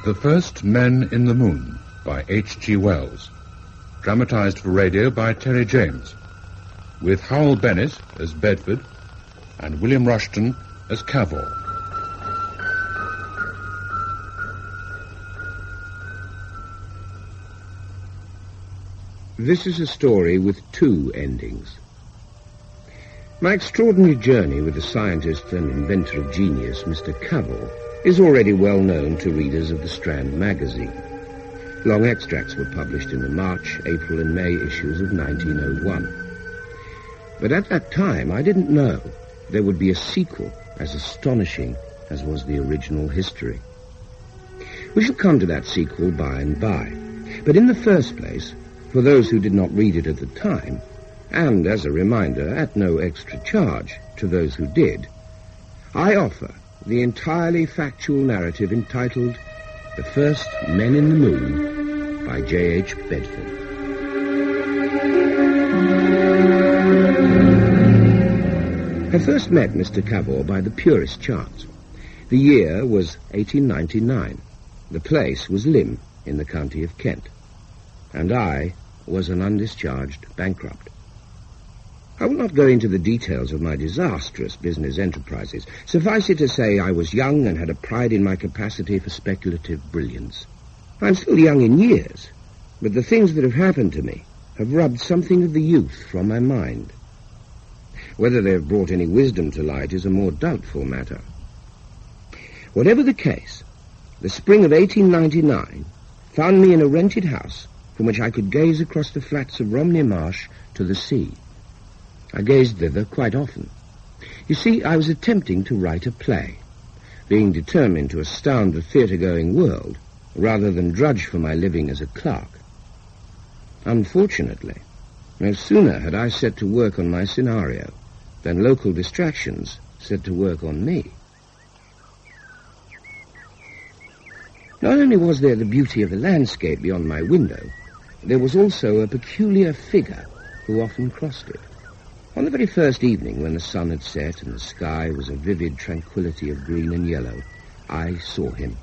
The First Men in the Moon by H.G. Wells. Dramatized for radio by Terry James. With Hywel Bennett as Bedford and William Rushton as Cavor. This is a story with two endings. My extraordinary journey with the scientist and inventor of genius, Mr. Cavor, is already well known to readers of the Strand magazine. Long extracts were published in the March, April and May issues of 1901. But at that time, I didn't know there would be a sequel as astonishing as was the original history. We shall come to that sequel by and by. But in the first place, for those who did not read it at the time, and as a reminder, at no extra charge to those who did, I offer the entirely factual narrative entitled The First Men in the Moon by J.H. Bedford. I first met Mr. Cavor by the purest chance. The year was 1899. The place was Lymm in the county of Kent. And I was an undischarged bankrupt. I will not go into the details of my disastrous business enterprises. Suffice it to say I was young and had a pride in my capacity for speculative brilliance. I'm still young in years, but the things that have happened to me have rubbed something of the youth from my mind. Whether they have brought any wisdom to light is a more doubtful matter. Whatever the case, the spring of 1899 found me in a rented house from which I could gaze across the flats of Romney Marsh to the sea. I gazed thither quite often. You see, I was attempting to write a play, being determined to astound the theatre-going world rather than drudge for my living as a clerk. Unfortunately, no sooner had I set to work on my scenario than local distractions set to work on me. Not only was there the beauty of the landscape beyond my window, there was also a peculiar figure who often crossed it. On the very first evening, when the sun had set and the sky was a vivid tranquility of green and yellow, I saw him.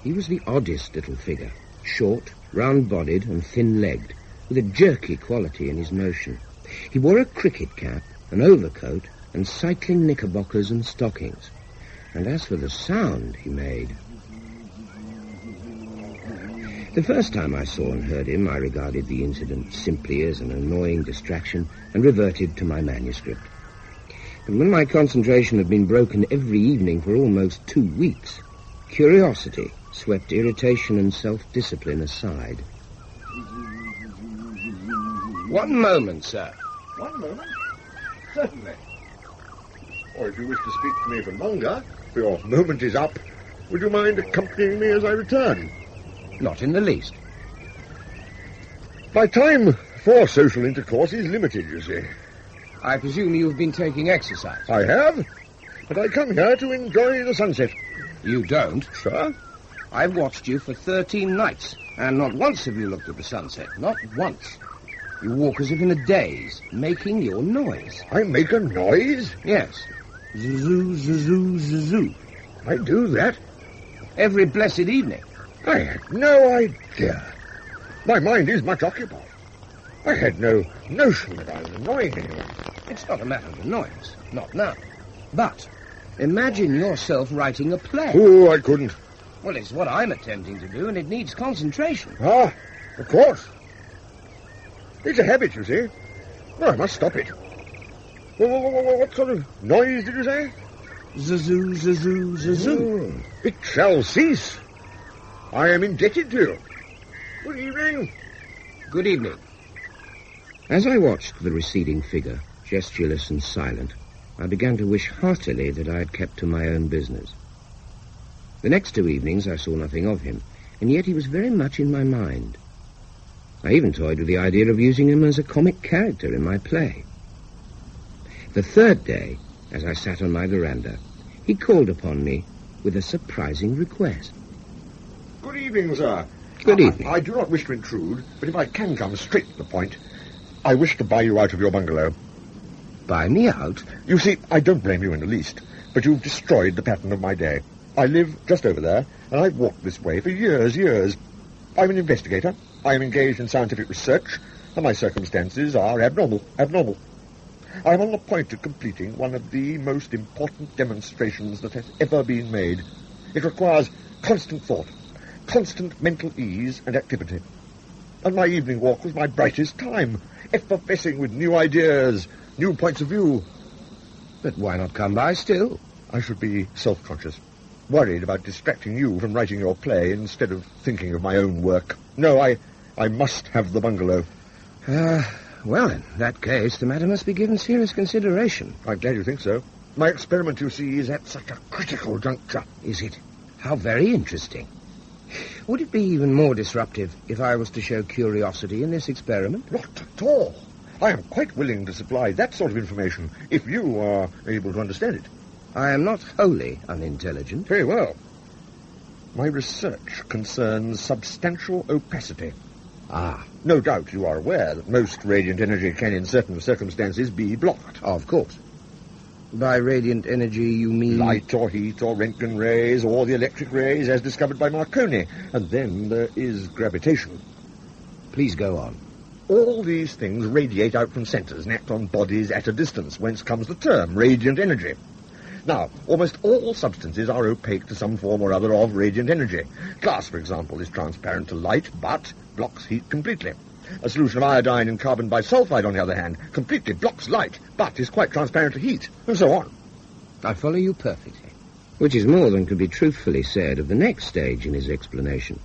He was the oddest little figure, short, round-bodied and thin-legged, with a jerky quality in his motion. He wore a cricket cap, an overcoat, and cycling knickerbockers and stockings. And as for the sound he made... The first time I saw and heard him, I regarded the incident simply as an annoying distraction and reverted to my manuscript. But when my concentration had been broken every evening for almost 2 weeks, curiosity swept irritation and self-discipline aside. One moment, sir. 1 moment? Certainly. Or if you wish to speak to me for longer, for your moment is up, would you mind accompanying me as I return? Not in the least. My time for social intercourse is limited, you see. I presume you've been taking exercise. I have, but I come here to enjoy the sunset. You don't? Sir? I've watched you for 13 nights, and not once have you looked at the sunset. Not once. You walk as if in a daze, making your noise. I make a noise? Yes. Zzzoo, zzzoo, zzzoo. I do that? Every blessed evening. I had no idea. My mind is much occupied. I had no notion that I was annoying anyone. It's not a matter of annoyance. Not now. But imagine yourself writing a play. Oh, I couldn't. Well, it's what I'm attempting to do, and it needs concentration. Ah, of course. It's a habit, you see. Well, I must stop it. What sort of noise did you say? Zzzoo, zzzoo, zzzoo. It shall cease. I am indebted to you. Good evening. Good evening. As I watched the receding figure, gestureless and silent, I began to wish heartily that I had kept to my own business. The next 2 evenings I saw nothing of him, and yet he was very much in my mind. I even toyed with the idea of using him as a comic character in my play. The third day, as I sat on my veranda, he called upon me with a surprising request. Good evening, sir. Good evening. I do not wish to intrude, but if I can come straight to the point, I wish to buy you out of your bungalow. Buy me out? You see, I don't blame you in the least, but you've destroyed the pattern of my day. I live just over there, and I've walked this way for years. I'm an investigator. I am engaged in scientific research, and my circumstances are abnormal. I'm on the point of completing one of the most important demonstrations that has ever been made. It requires constant thought, constant mental ease and activity. And my evening walk was my brightest time, effervescing with new ideas, new points of view. But why not come by still? I should be self-conscious, worried about distracting you from writing your play instead of thinking of my own work. No, I must have the bungalow. Well, in that case, the matter must be given serious consideration. I'm glad you think so. My experiment, you see, is at such a critical juncture. Is it? How very interesting. Would it be even more disruptive if I was to show curiosity in this experiment? Not at all. I am quite willing to supply that sort of information if you are able to understand it. I am not wholly unintelligent. Very well. My research concerns substantial opacity. Ah. No doubt you are aware that most radiant energy can, in certain circumstances, be blocked. Of course. By radiant energy, you mean... light or heat or Röntgen rays or the electric rays as discovered by Marconi. And then there is gravitation. Please go on. All these things radiate out from centres and act on bodies at a distance, whence comes the term radiant energy. Now, almost all substances are opaque to some form or other of radiant energy. Glass, for example, is transparent to light, but blocks heat completely. A solution of iodine in carbon bisulfide, on the other hand, completely blocks light, but is quite transparent to heat, and so on. I follow you perfectly. Which is more than could be truthfully said of the next stage in his explanation.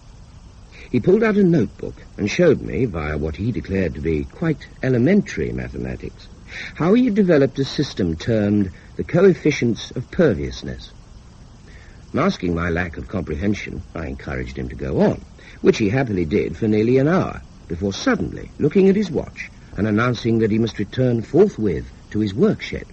He pulled out a notebook and showed me, via what he declared to be quite elementary mathematics, how he had developed a system termed the coefficients of perviousness. Masking my lack of comprehension, I encouraged him to go on, which he happily did for nearly an hour, before suddenly looking at his watch and announcing that he must return forthwith to his workshed.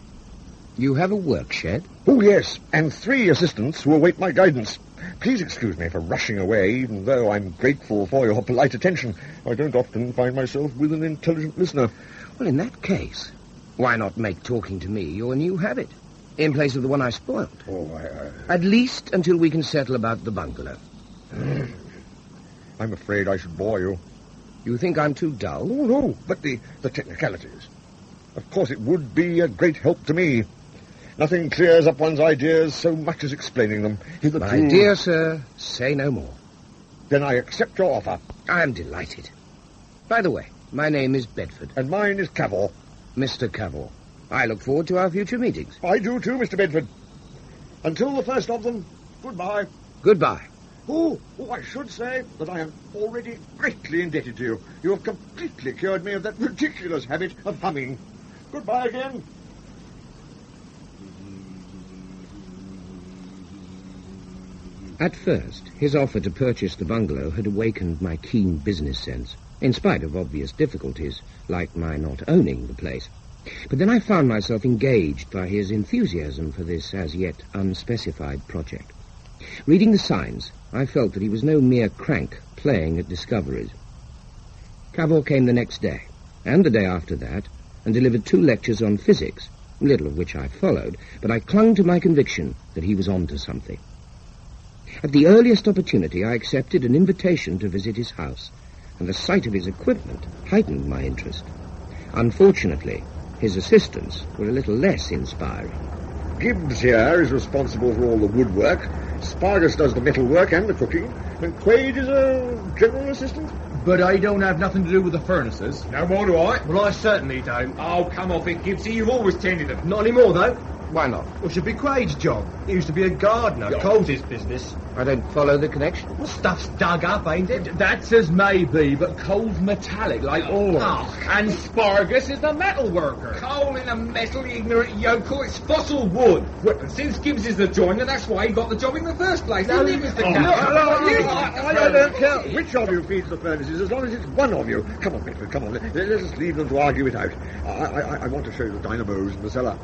You have a workshed? Oh, yes, and 3 assistants who await my guidance. Please excuse me for rushing away, even though I'm grateful for your polite attention. I don't often find myself with an intelligent listener. Well, in that case, why not make talking to me your new habit, in place of the one I spoiled? Oh, At least until we can settle about the bungalow. I'm afraid I should bore you. You think I'm too dull? Oh, no, but the technicalities. Of course, it would be a great help to me. Nothing clears up one's ideas so much as explaining them. My dear sir, say no more. Then I accept your offer. I am delighted. By the way, my name is Bedford. And mine is Cavor. Mr. Cavor. I look forward to our future meetings. I do too, Mr. Bedford. Until the first of them, goodbye. Goodbye. Oh, I should say that I am already greatly indebted to you. You have completely cured me of that ridiculous habit of humming. Goodbye again. At first, his offer to purchase the bungalow had awakened my keen business sense, in spite of obvious difficulties, like my not owning the place. But then I found myself engaged by his enthusiasm for this as yet unspecified project. Reading the signs, I felt that he was no mere crank playing at discoveries. Cavor came the next day, and the day after that, and delivered 2 lectures on physics, little of which I followed, but I clung to my conviction that he was on to something. At the earliest opportunity, I accepted an invitation to visit his house, and the sight of his equipment heightened my interest. Unfortunately, his assistants were a little less inspiring. Gibbs here is responsible for all the woodwork. Spargus does the metalwork and the cooking. And Quaid is a general assistant. But I don't have nothing to do with the furnaces. No more do I. Well, I certainly don't. Oh, come off it, Gibbsy. You've always tended them. Not anymore, though. Why not? Well, it should be Quaid's job. He used to be a gardener. Yeah. Cole's his business. I don't follow the connection. Well, stuff's dug up, ain't it? That's as may be, but Cole's metallic, like ore. Oh. And Spargus is the metal worker. Coal in a metal, you ignorant yokel. It's fossil wood. Well, and since Gibbs is the joiner, that's why he got the job in the first place, isn't it, Mr. Cavor? I don't care which of you feeds the furnaces, as long as it's one of you. Come on, Bedford, come on. Let us leave them to argue it out. I want to show you the dynamos in the cellar.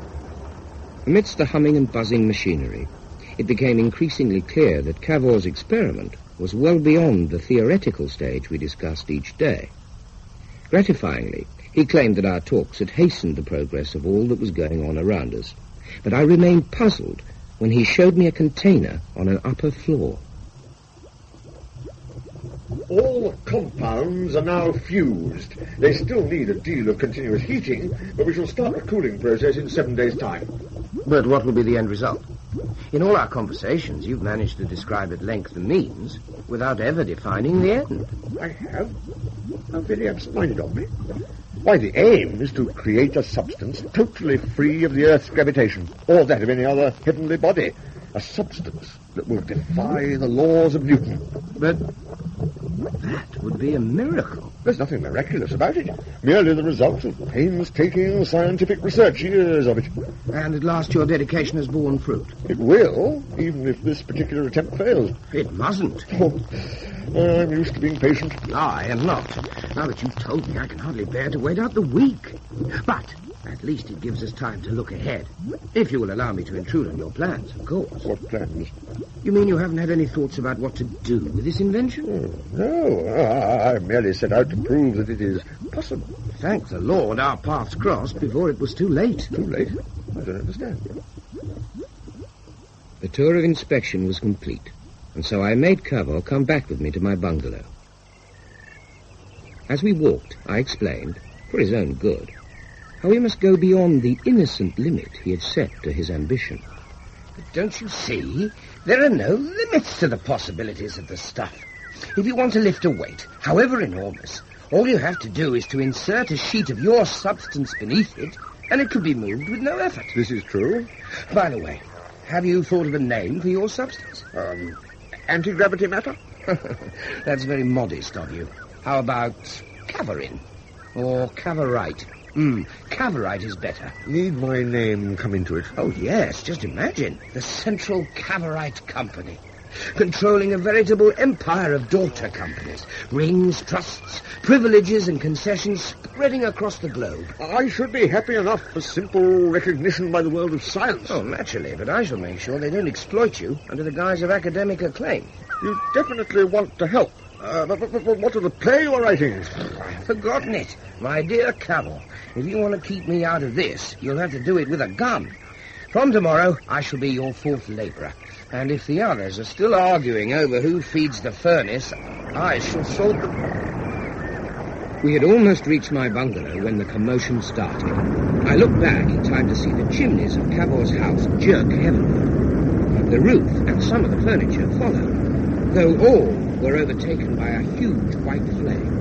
Amidst the humming and buzzing machinery, it became increasingly clear that Cavor's experiment was well beyond the theoretical stage we discussed each day. Gratifyingly, he claimed that our talks had hastened the progress of all that was going on around us, but I remained puzzled when he showed me a container on an upper floor. All the compounds are now fused. They still need a deal of continuous heating, but we shall start the cooling process in 7 days' time. But what will be the end result? In all our conversations, you've managed to describe at length the means without ever defining the end. I have? How very absent-minded of me. Why, the aim is to create a substance totally free of the Earth's gravitation, or that of any other heavenly body. A substance that will defy the laws of Newton. But that would be a miracle. There's nothing miraculous about it. Merely the result of painstaking scientific research, years of it. And at last your dedication has borne fruit. It will, even if this particular attempt fails. It mustn't. I'm used to being patient. I am not. Now that you've told me, I can hardly bear to wait out the week. But at least it gives us time to look ahead. If you will allow me to intrude on your plans, of course. What plans? You mean you haven't had any thoughts about what to do with this invention? No, I merely set out to prove that it is possible. Thank the Lord our paths crossed before it was too late. Too late? I don't understand. The tour of inspection was complete, and so I made Cavor come back with me to my bungalow. As we walked, I explained, for his own good, how he must go beyond the innocent limit he had set to his ambition. But don't you see? There are no limits to the possibilities of the stuff. If you want to lift a weight, however enormous, all you have to do is to insert a sheet of your substance beneath it, and it can be moved with no effort. This is true. By the way, have you thought of a name for your substance? Anti-gravity matter? That's very modest of you. How about Cavorin? Or Cavorite? Cavorite is better. Need my name come into it? Oh, yes, just imagine. The Central Cavorite Company. Controlling a veritable empire of daughter companies. Rings, trusts, privileges and concessions spreading across the globe. I should be happy enough for simple recognition by the world of science. Oh, naturally, but I shall make sure they don't exploit you under the guise of academic acclaim. You definitely want to help. But what of the play you are writing? I've forgotten it. My dear Cavor, if you want to keep me out of this, you'll have to do it with a gun. From tomorrow, I shall be your fourth labourer. And if the others are still arguing over who feeds the furnace, I shall sort them. We had almost reached my bungalow when the commotion started. I looked back in time to see the chimneys of Cavor's house jerk heavenward. The roof and some of the furniture followed, though all were overtaken by a huge white flame.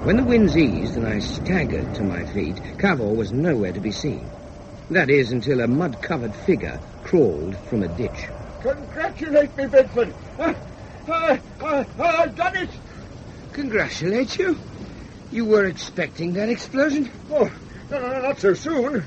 When the winds eased and I staggered to my feet, Cavor was nowhere to be seen. That is, until a mud-covered figure crawled from a ditch. Congratulate me, Bedford. I've done it. Congratulate you? You were expecting that explosion? Oh, no, not so soon.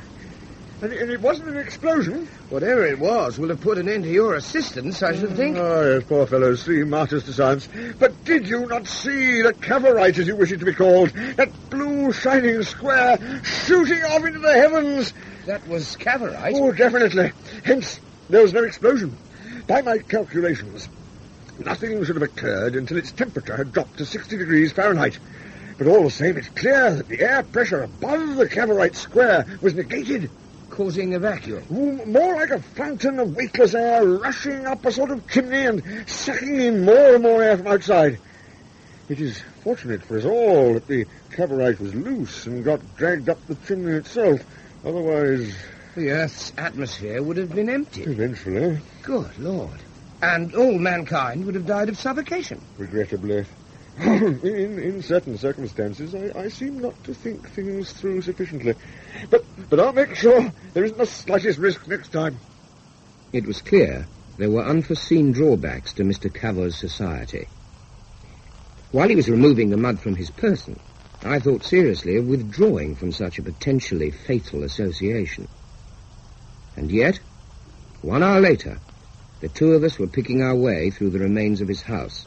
And it wasn't an explosion. Whatever it was will have put an end to your assistance, I should think. Oh, yes, poor fellows, 3 martyrs to science. But did you not see the Cavorite, as you wish it to be called? That blue shining square shooting off into the heavens. That was Cavorite? Oh, definitely. Hence, there was no explosion. By my calculations, nothing should have occurred until its temperature had dropped to 60 degrees Fahrenheit. But all the same, it's clear that the air pressure above the Cavorite square was negated. Causing a vacuum? More like a fountain of weightless air rushing up a sort of chimney and sucking in more and more air from outside. It is fortunate for us all that the Cavorite was loose and got dragged up the chimney itself. Otherwise... the Earth's atmosphere would have been emptied. Eventually. Good Lord. And all mankind would have died of suffocation. Regrettably. In certain circumstances, I seem not to think things through sufficiently. But I'll make sure there isn't the slightest risk next time. It was clear there were unforeseen drawbacks to Mr. Cavor's society. While he was removing the mud from his person, I thought seriously of withdrawing from such a potentially fatal association. And yet, 1 hour later, the two of us were picking our way through the remains of his house.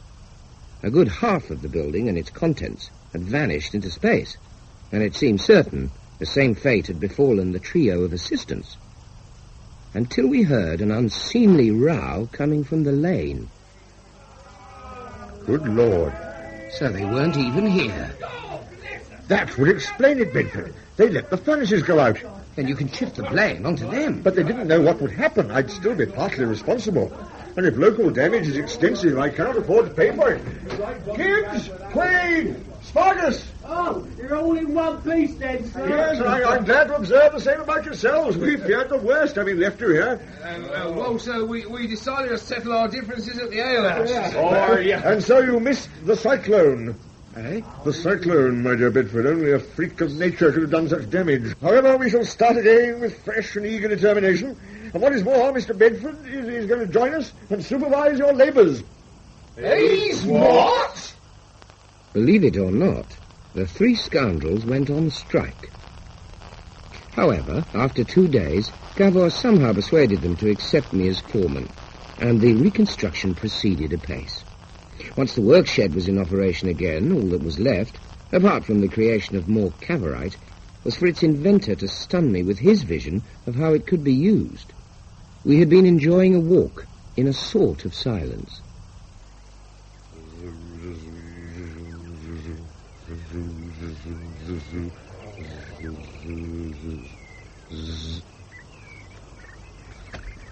A good half of the building and its contents had vanished into space, and it seemed certain the same fate had befallen the trio of assistants. Until we heard an unseemly row coming from the lane. Good Lord. So they weren't even here. That would explain it, Bedford. They let the furnaces go out. Then you can shift the blame onto them. But they didn't know what would happen. I'd still be partly responsible. And if local damage is extensive, I can't afford to pay for it. Gibbs! Quaid! Spargus! Oh, you're all in one piece then, sir. Yes, and I'm glad to observe the same about yourselves. We feared the worst, having left you here. Well, sir, we decided to settle our differences at the alehouse. And so you missed the cyclone. Eh? The cyclone, my dear Bedford. Only a freak of nature could have done such damage. However, we shall start again with fresh and eager determination. And what is more, Mr. Bedford is going to join us and supervise your labours. He's what? Believe it or not, the three scoundrels went on strike. However, after 2 days, Cavor somehow persuaded them to accept me as foreman, and the reconstruction proceeded apace. Once the work shed was in operation again, all that was left, apart from the creation of more Cavorite, was for its inventor to stun me with his vision of how it could be used. We had been enjoying a walk in a sort of silence.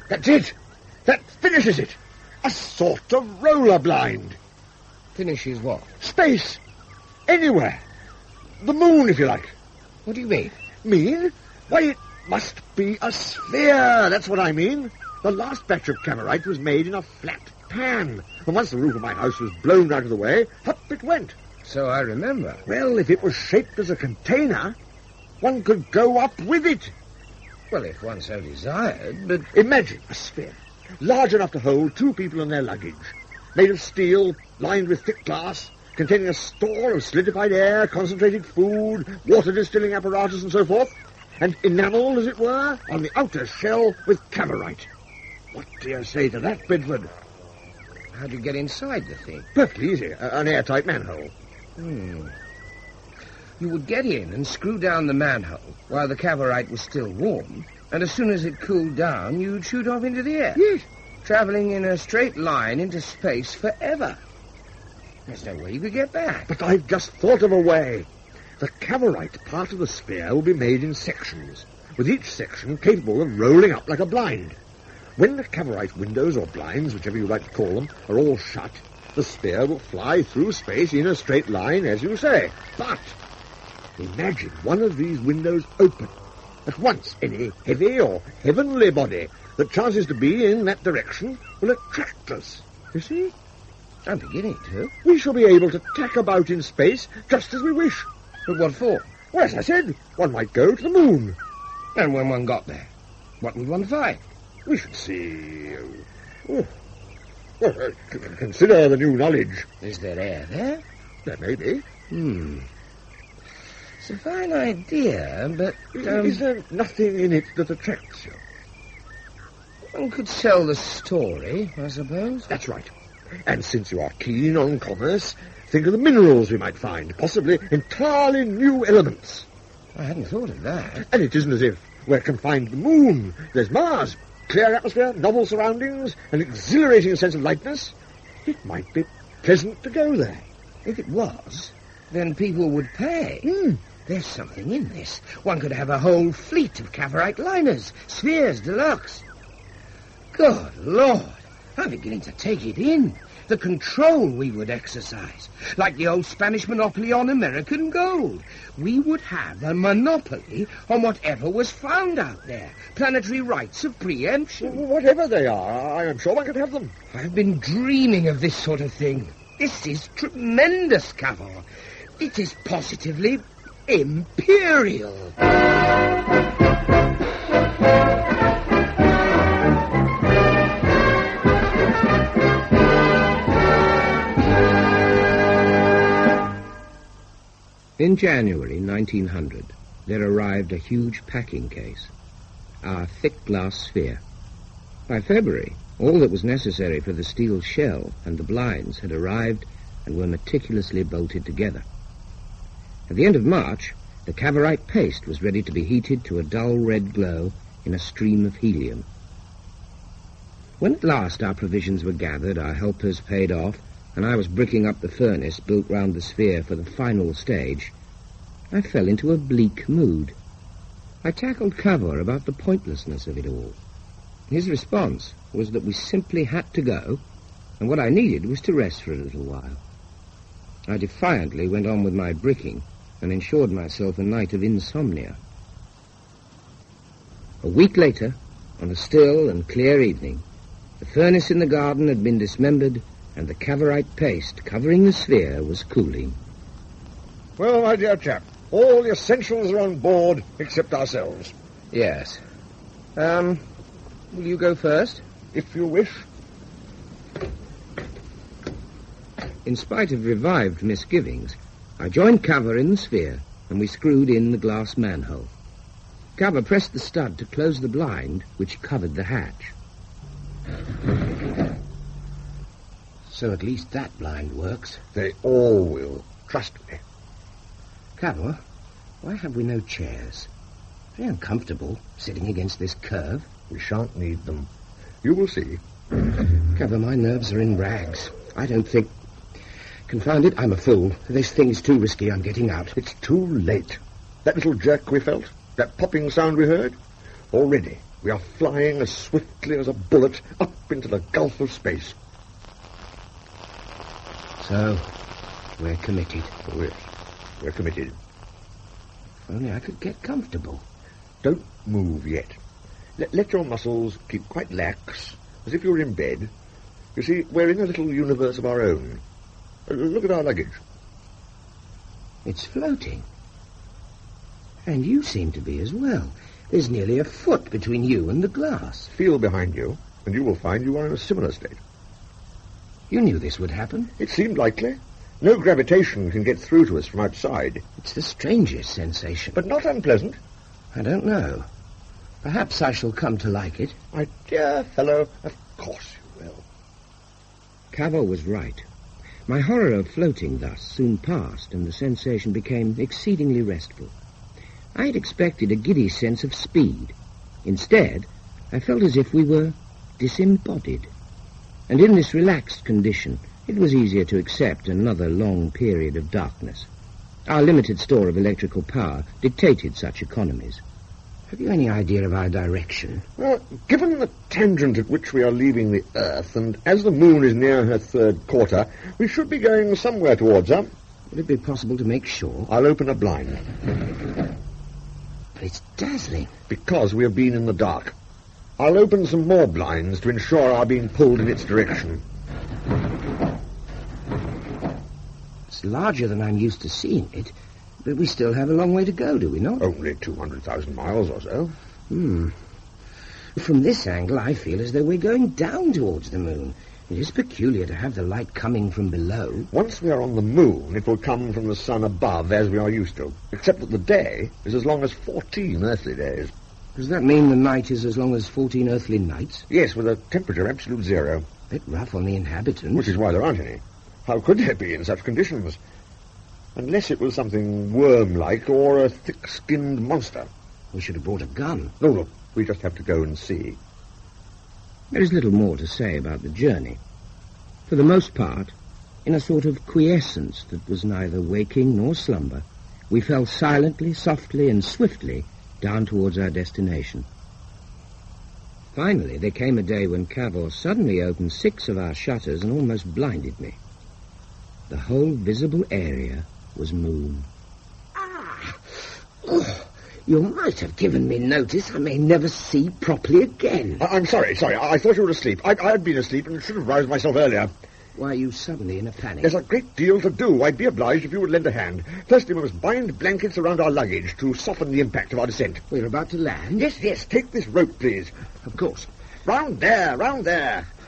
That's it! That finishes it! A sort of roller blind. Finishes what? Space! Anywhere! The moon, if you like. What do you mean? Mean? Why, it must be a sphere, that's what I mean. The last batch of Cavorite was made in a flat pan, and once the roof of my house was blown out of the way, up it went. So I remember. Well, if it was shaped as a container, one could go up with it. Well, if one so desired, but... Imagine a sphere, large enough to hold 2 people and their luggage, made of steel, lined with thick glass, containing a store of solidified air, concentrated food, water distilling apparatus, and so forth, and enamelled, as it were, on the outer shell with Cavorite. What do you say to that, Bedford? How do you get inside the thing? Perfectly easy. An airtight manhole. You would get in and screw down the manhole while the Cavorite was still warm, and as soon as it cooled down, you'd shoot off into the air. Yes. Travelling in a straight line into space forever. There's no way you could get back. But I've just thought of a way. The Cavorite part of the sphere will be made in sections, with each section capable of rolling up like a blind. When the Cavorite windows or blinds, whichever you like to call them, are all shut, the sphere will fly through space in a straight line, as you say. But imagine one of these windows open. At once, any heavy or heavenly body that chances to be in that direction will attract us. You see? I'm beginning to. We shall be able to tack about in space just as we wish. But what for? Well, as I said, one might go to the moon. And when one got there, what would one find? We should see... consider the new knowledge. Is there air there? There may be. It's a fine idea, but... Is there nothing in it that attracts you? One could sell the story, I suppose. That's right. And since you are keen on commerce, think of the minerals we might find, possibly entirely new elements. I hadn't thought of that. And it isn't as if we're confined to the moon. There's Mars. Clear atmosphere, novel surroundings, an exhilarating sense of lightness. It might be pleasant to go there. If it was, then people would pay. There's something in this. One could have a whole fleet of Cavorite liners, spheres deluxe. Good Lord, I'm beginning to take it in. The control we would exercise, like the old Spanish monopoly on American gold. We would have a monopoly on whatever was found out there. Planetary rights of preemption. Whatever they are, I'm sure one could have them. I've been dreaming of this sort of thing. This is tremendous, Cavor. It is positively imperial. In January 1900, there arrived a huge packing case, our thick glass sphere. By February, all that was necessary for the steel shell and the blinds had arrived and were meticulously bolted together. At the end of March, the Cavorite paste was ready to be heated to a dull red glow in a stream of helium. When at last our provisions were gathered, our helpers paid off, and I was bricking up the furnace built round the sphere for the final stage, I fell into a bleak mood. I tackled Cavor about the pointlessness of it all. His response was that we simply had to go, and what I needed was to rest for a little while. I defiantly went on with my bricking and ensured myself a night of insomnia. A week later, on a still and clear evening, the furnace in the garden had been dismembered and the Cavorite paste covering the sphere was cooling. Well, my dear chap, all the essentials are on board except ourselves. Yes. Will you go first? If you wish. In spite of revived misgivings, I joined Cavor in the sphere, and we screwed in the glass manhole. Cavor pressed the stud to close the blind, which covered the hatch. So at least that blind works. They all will. Trust me. Cavor, why have we no chairs? Very uncomfortable, sitting against this curve. We shan't need them. You will see. Cavor, my nerves are in rags. I don't think... Confound it, I'm a fool. This thing is too risky. I'm getting out. It's too late. That little jerk we felt, that popping sound we heard, already we are flying as swiftly as a bullet up into the gulf of space. So, we're committed. Oh, yes, we're committed. If only I could get comfortable. Don't move yet. Let your muscles keep quite lax, as if you were in bed. You see, we're in a little universe of our own. Look at our luggage. It's floating. And you seem to be as well. There's nearly a foot between you and the glass. Feel behind you, and you will find you are in a similar state. You knew this would happen. It seemed likely. No gravitation can get through to us from outside. It's the strangest sensation. But not unpleasant. I don't know. Perhaps I shall come to like it. My dear fellow, of course you will. Cavor was right. My horror of floating thus soon passed, and the sensation became exceedingly restful. I had expected a giddy sense of speed. Instead, I felt as if we were disembodied. And in this relaxed condition, it was easier to accept another long period of darkness. Our limited store of electrical power dictated such economies. Have you any idea of our direction? Well, given the tangent at which we are leaving the Earth, and as the moon is near her third quarter, we should be going somewhere towards her. Would it be possible to make sure? I'll open a blind. But it's dazzling. Because we have been in the dark. I'll open some more blinds to ensure our being pulled in its direction. It's larger than I'm used to seeing it, but we still have a long way to go, do we not? Only 200,000 miles or so. From this angle, I feel as though we're going down towards the moon. It is peculiar to have the light coming from below. Once we are on the moon, it will come from the sun above, as we are used to, except that the day is as long as 14 earthly days. Does that mean the night is as long as 14 earthly nights? Yes, with a temperature absolute zero. Bit rough on the inhabitants. Which is why there aren't any. How could there be in such conditions? Unless it was something worm-like or a thick-skinned monster. We should have brought a gun. No, look, we just have to go and see. There is little more to say about the journey. For the most part, in a sort of quiescence that was neither waking nor slumber, we fell silently, softly, and swiftly down towards our destination. Finally, there came a day when Cavor suddenly opened 6 of our shutters and almost blinded me. The whole visible area was moon. You might have given me notice. I may never see properly again. I'm sorry. I thought you were asleep. I had been asleep and should have roused myself earlier. Why are you suddenly in a panic? There's a great deal to do. I'd be obliged if you would lend a hand. Firstly, we must bind blankets around our luggage to soften the impact of our descent. We're about to land? Yes. Take this rope, please. Of course. Round there.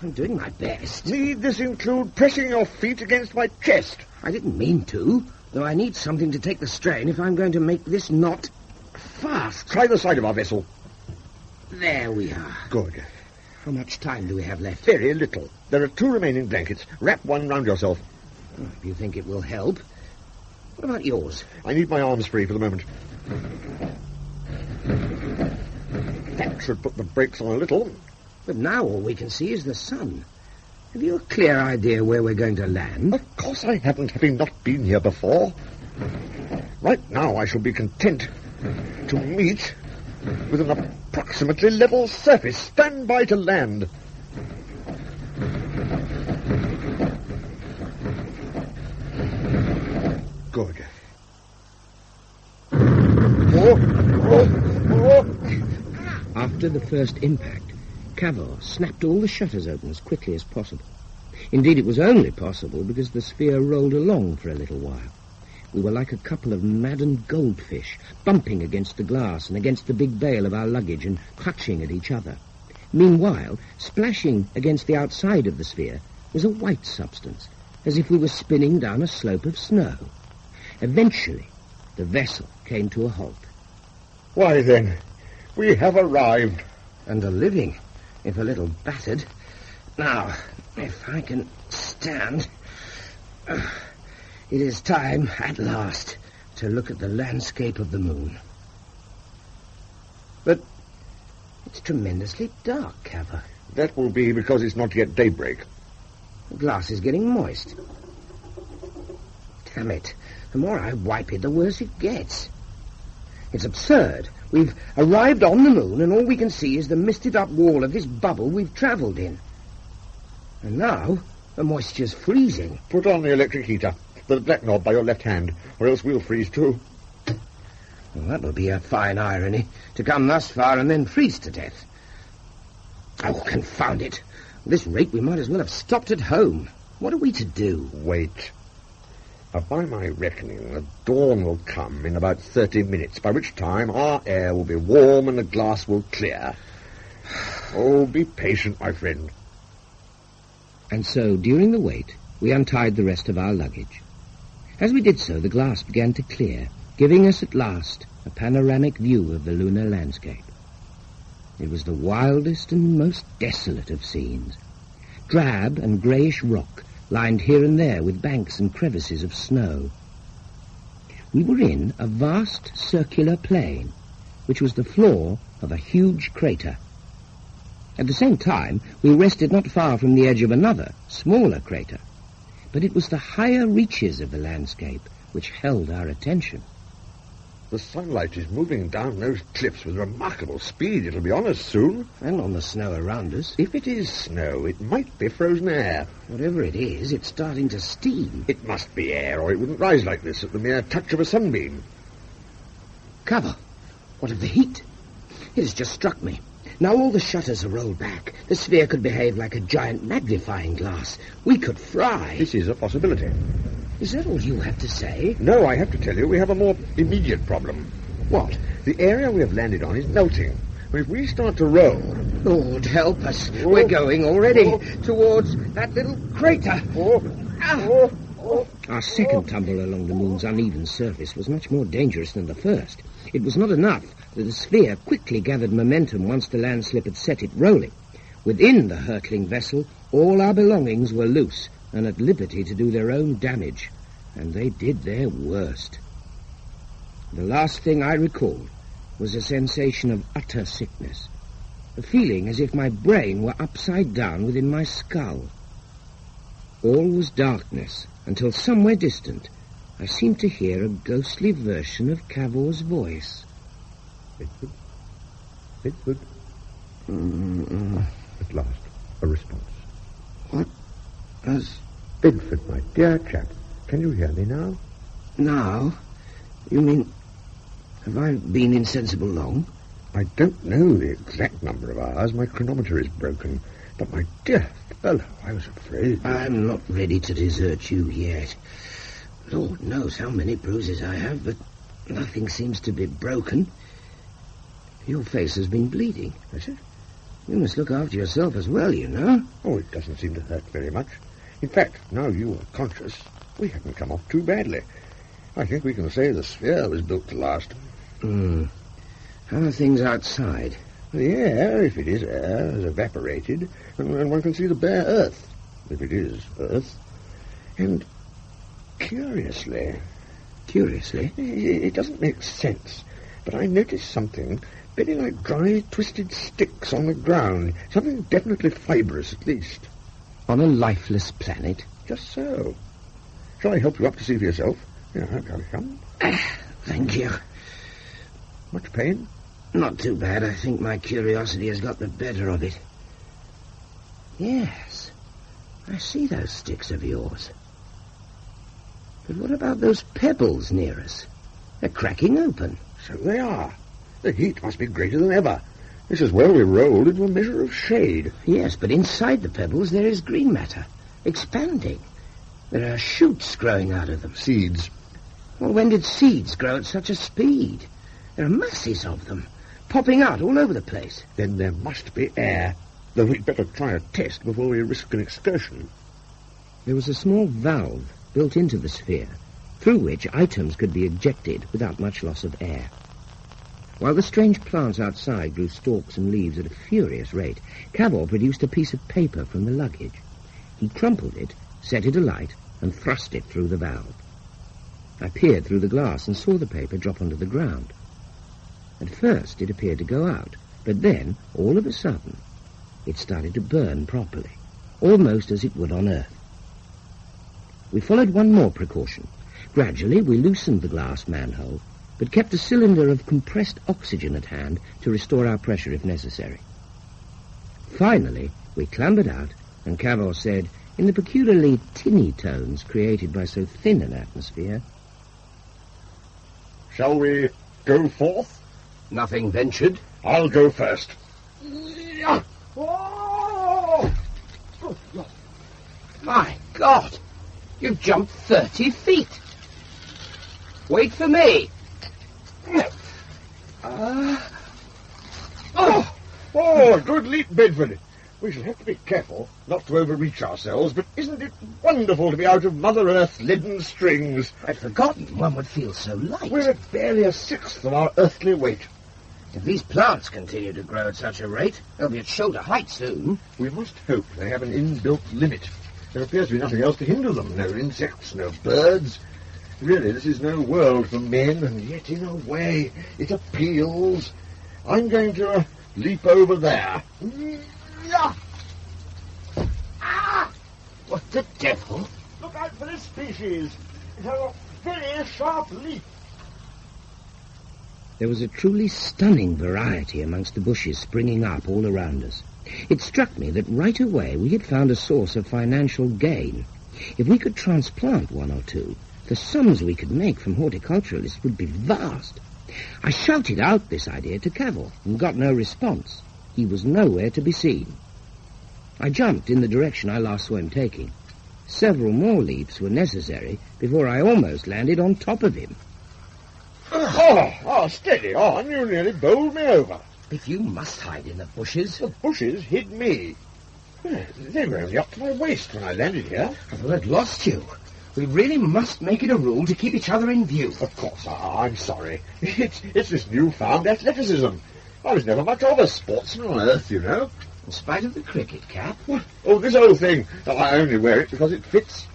I'm doing my best. Need this include pressing your feet against my chest? I didn't mean to, though I need something to take the strain if I'm going to make this knot fast. Try the side of our vessel. There we are. Good. How much time do we have left? Very little. There are 2 remaining blankets. Wrap one round yourself. If you think it will help. What about yours? I need my arms free for the moment. That should put the brakes on a little. But now all we can see is the sun. Have you a clear idea where we're going to land? Of course I haven't, having not been here before. Right now I shall be content to meet with an approximately level surface. Stand by to land. Good. After the first impact, Cavor snapped all the shutters open as quickly as possible. Indeed, it was only possible because the sphere rolled along for a little while. We were like a couple of maddened goldfish, bumping against the glass and against the big bale of our luggage and clutching at each other. Meanwhile, splashing against the outside of the sphere was a white substance, as if we were spinning down a slope of snow. Eventually, the vessel came to a halt. Why then, we have arrived. And are living, if a little battered. Now, if I can stand... it is time, at last, to look at the landscape of the moon. But it's tremendously dark, Cavor. That will be because it's not yet daybreak. The glass is getting moist. Damn it. The more I wipe it, the worse it gets. It's absurd. We've arrived on the moon, and all we can see is the misted-up wall of this bubble we've travelled in. And now, the moisture's freezing. Put on the electric heater, the black knob by your left hand, or else we'll freeze too. Well, that would be a fine irony, to come thus far and then freeze to death. Oh, confound it. At this rate, we might as well have stopped at home. What are we to do? Wait. Now, by my reckoning, the dawn will come in about 30 minutes, by which time our air will be warm and the glass will clear. Oh, be patient, my friend. And so, during the wait, we untied the rest of our luggage. As we did so, the glass began to clear, giving us at last a panoramic view of the lunar landscape. It was the wildest and most desolate of scenes. Drab and greyish rock, lined here and there with banks and crevices of snow. We were in a vast circular plain, which was the floor of a huge crater. At the same time, we rested not far from the edge of another, smaller crater. But it was the higher reaches of the landscape which held our attention. The sunlight is moving down those cliffs with remarkable speed, it'll be on us soon. And on the snow around us. If it is snow, it might be frozen air. Whatever it is, it's starting to steam. It must be air, or it wouldn't rise like this at the mere touch of a sunbeam. Cavor, what of the heat? It has just struck me. Now all the shutters are rolled back. The sphere could behave like a giant magnifying glass. We could fry. This is a possibility. Is that all you have to say? No, I have to tell you, we have a more immediate problem. What? The area we have landed on is melting. If we start to roll... Lord, help us. We're going already towards that little crater. Our second tumble along the moon's uneven surface was much more dangerous than the first. It was not enough that the sphere quickly gathered momentum once the landslip had set it rolling. Within the hurtling vessel, all our belongings were loose and at liberty to do their own damage, and they did their worst. The last thing I recalled was a sensation of utter sickness, a feeling as if my brain were upside down within my skull. All was darkness, until somewhere distant I seemed to hear a ghostly version of Cavor's voice. Bedford? Bedford? At last, a response. What has... Bedford, my dear chap, can you hear me now? Now? You mean... have I been insensible long? I don't know the exact number of hours. My chronometer is broken. But, my dear fellow, I was afraid... I'm not ready to desert you yet. Lord knows how many bruises I have, but nothing seems to be broken. Your face has been bleeding. Is it? You must look after yourself as well, you know. Oh, it doesn't seem to hurt very much. In fact, now you are conscious, we haven't come off too badly. I think we can say the sphere was built to last. How are things outside? The air, if it is air, has evaporated, and one can see the bare earth, if it is earth. And curiously... Curiously? It doesn't make sense, but I noticed something very like dry, twisted sticks on the ground. Something definitely fibrous, at least. On a lifeless planet? Just so. Shall I help you up to see for yourself? Here, come. Thank you. Much pain? Not too bad. I think my curiosity has got the better of it. Yes, I see those sticks of yours. But what about those pebbles near us? They're cracking open. So they are. The heat must be greater than ever. This is where we rolled into a measure of shade. Yes, but inside the pebbles there is green matter, expanding. There are shoots growing out of them. Seeds. Well, when did seeds grow at such a speed? There are masses of them, popping out all over the place. Then there must be air. Though we'd better try a test before we risk an excursion. There was a small valve built into the sphere, through which items could be ejected without much loss of air. While the strange plants outside grew stalks and leaves at a furious rate, Cavor produced a piece of paper from the luggage. He crumpled it, set it alight, and thrust it through the valve. I peered through the glass and saw the paper drop onto the ground. At first it appeared to go out, but then, all of a sudden, it started to burn properly, almost as it would on Earth. We followed one more precaution. Gradually we loosened the glass manhole, but kept a cylinder of compressed oxygen at hand to restore our pressure if necessary. Finally, we clambered out, and Cavor said, in the peculiarly tinny tones created by so thin an atmosphere, Shall we go forth? "Nothing ventured." I'll go first. Oh! My God! You've jumped 30 feet. Wait for me. Oh, good leap, Bedford. We shall have to be careful not to overreach ourselves, but isn't it wonderful to be out of Mother Earth's leaden strings? I'd forgotten one would feel so light. We're at barely a sixth of our earthly weight. If these plants continue to grow at such a rate, they'll be at shoulder height soon. We must hope they have an inbuilt limit. There appears to be nothing else to hinder them. No insects, no birds. Really, this is no world for men, and yet, in a way, it appeals. I'm going to leap over there. What the devil? Look out for this species. It has a very sharp leap. There was a truly stunning variety amongst the bushes springing up all around us. It struck me that right away we had found a source of financial gain. If we could transplant one or two, the sums we could make from horticulturalists would be vast. I shouted out this idea to Cavor and got no response. He was nowhere to be seen. I jumped in the direction I last saw him taking. Several more leaps were necessary before I almost landed on top of him. Steady on. You nearly bowled me over. If you must hide in the bushes... The bushes hid me. They were only up to my waist when I landed here. Well, I'd lost you. We really must make it a rule to keep each other in view. Of course, I'm sorry. It's this newfound athleticism. I was never much of a sportsman on Earth, you know. In spite of the cricket cap? What? Oh, this old thing. I only wear it because it fits.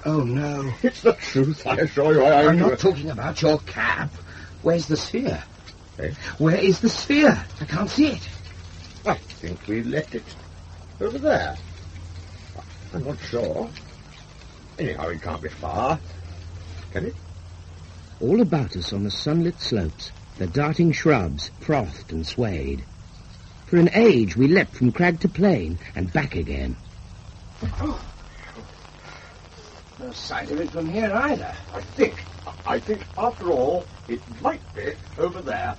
Oh, no. It's the truth, I assure you. I'm not talking about your cap. Where's the sphere? Eh? Where is the sphere? I can't see it. I think we left it over there. I'm not sure. Anyhow, it can't be far. Can it? All about us on the sunlit slopes, the darting shrubs frothed and swayed. For an age we leapt from crag to plain and back again. Oh. No sight of it from here either. I think, after all, it might be over there.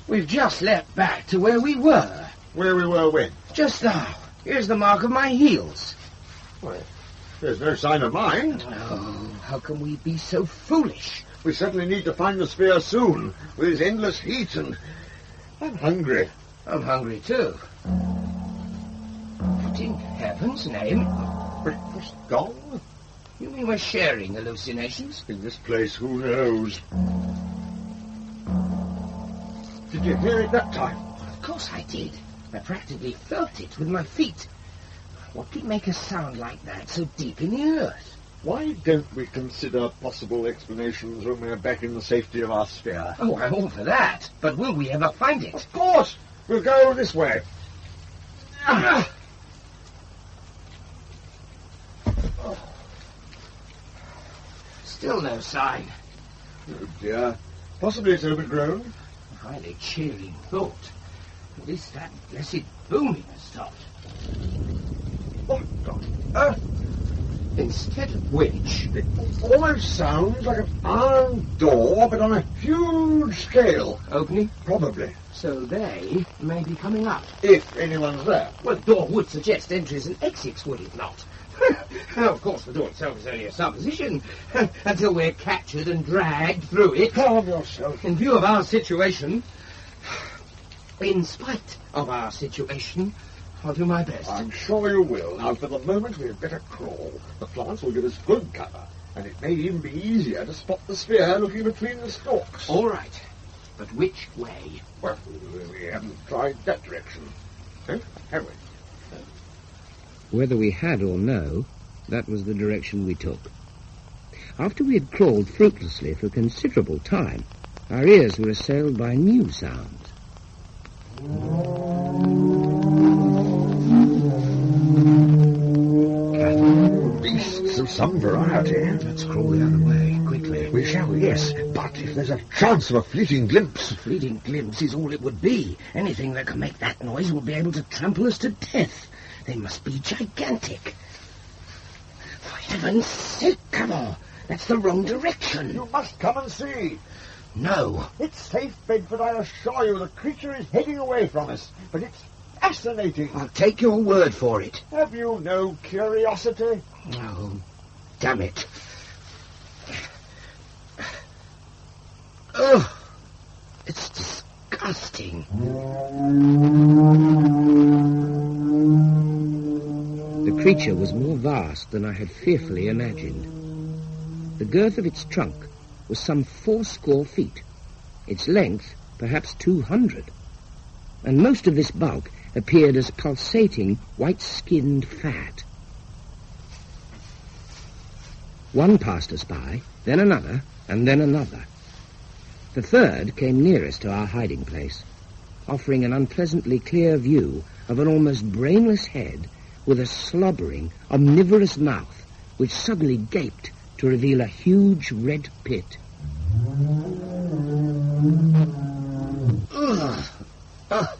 We've just leapt back to where we were. Where we were when? Just now. Here's the mark of my heels. Well, there's no sign of mine. Oh, how can we be so foolish? We certainly need to find the sphere soon, with its endless heat, and I'm hungry. I'm hungry too. What in heaven's name? Breakfast gone? You mean we're sharing hallucinations? In this place, who knows? Did you hear it that time? Of course I did. I practically felt it with my feet. What could make a sound like that so deep in the earth? Why don't we consider possible explanations when we're back in the safety of our sphere? Oh, I'm all for that. But will we ever find it? Of course! We'll go this way. Still no sign. Oh, dear. Possibly it's overgrown. A highly cheering thought. At least that blessed booming has stopped. What on earth? Instead of which... It almost sounds like an iron door, but on a huge scale. Opening? Probably. So they may be coming up. If anyone's there. Well, the door would suggest entries and exits, would it not? Now, of course, the door itself is only a supposition, until we're captured and dragged through it. Calm yourself. In view of our situation, in spite of our situation, I'll do my best. I'm sure you will. Now, for the moment, we had better crawl. The plants will give us good cover, and it may even be easier to spot the sphere looking between the stalks. All right. But which way? Well, we haven't tried that direction. Eh? Have we? Whether we had or no, that was the direction we took. After we had crawled fruitlessly for a considerable time, our ears were assailed by new sounds. Beasts of some variety. Let's crawl the other way, quickly. We shall, yes. But if there's a chance of a fleeting glimpse... A fleeting glimpse is all it would be. Anything that can make that noise will be able to trample us to death. They must be gigantic. For heaven's sake, Cavor, that's the wrong direction. You must come and see. No. It's safe, Bedford, I assure you. The creature is heading away from us. But it's fascinating. I'll take your word for it. Have you no curiosity? Oh, damn it. Oh, it's disgusting. The creature was more vast than I had fearfully imagined. The girth of its trunk was some 80 feet, its length perhaps 200, and most of this bulk appeared as pulsating, white-skinned fat. One passed us by, then another, and then another. The third came nearest to our hiding place, offering an unpleasantly clear view of an almost brainless head with a slobbering, omnivorous mouth which suddenly gaped to reveal a huge red pit. Ugh. Oh,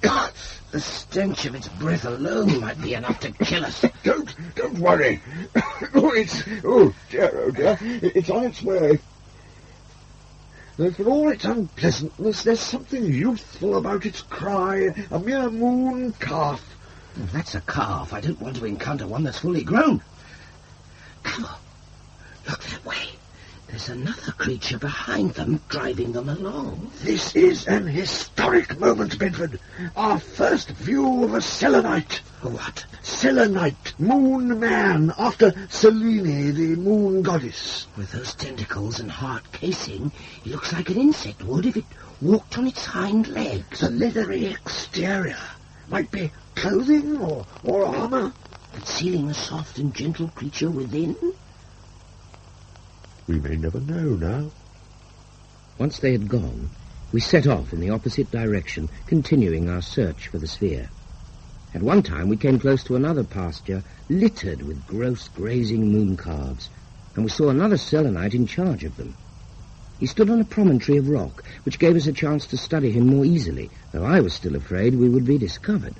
God. The stench of its breath alone might be enough to kill us. Don't worry. Oh dear. It's on its way. Though for all its unpleasantness, there's something youthful about its cry, a mere moon calf. If that's a calf, I don't want to encounter one that's fully grown. Come on. Look that way. There's another creature behind them, driving them along. This is an historic moment, Bedford. Our first view of a selenite. What? Selenite, moon man, after Selene, the moon goddess. With those tentacles and hard casing, it looks like an insect would if it walked on its hind legs. The leathery exterior might be clothing or armor. Concealing a soft and gentle creature within? We may never know now. Once they had gone, we set off in the opposite direction, continuing our search for the sphere. At one time we came close to another pasture littered with gross grazing moon calves, and we saw another selenite in charge of them. He stood on a promontory of rock, which gave us a chance to study him more easily, though I was still afraid we would be discovered.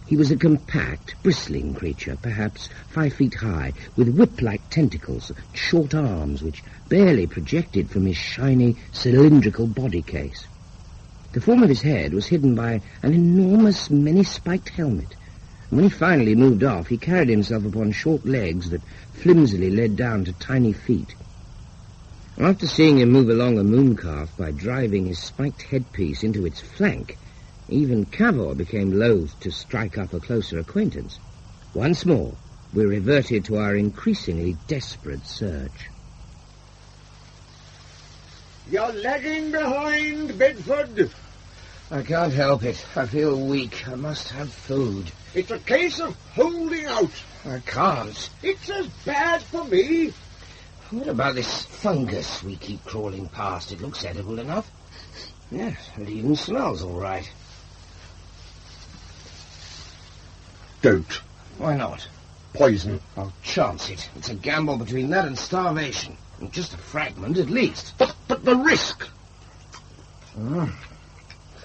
He was a compact, bristling creature, perhaps 5 feet high, with whip-like tentacles, short arms which barely projected from his shiny, cylindrical body case. The form of his head was hidden by an enormous, many-spiked helmet, and when he finally moved off, he carried himself upon short legs that flimsily led down to tiny feet. After seeing him move along a mooncalf by driving his spiked headpiece into its flank, even Cavor became loath to strike up a closer acquaintance. Once more, we reverted to our increasingly desperate search. You're lagging behind, Bedford. I can't help it. I feel weak. I must have food. It's a case of holding out. I can't. It's as bad for me. What about this fungus we keep crawling past? It looks edible enough. Yes, it even smells all right. Don't. Why not? poison. I'll chance it. It's a gamble between that and starvation. And just a fragment at least. But the risk!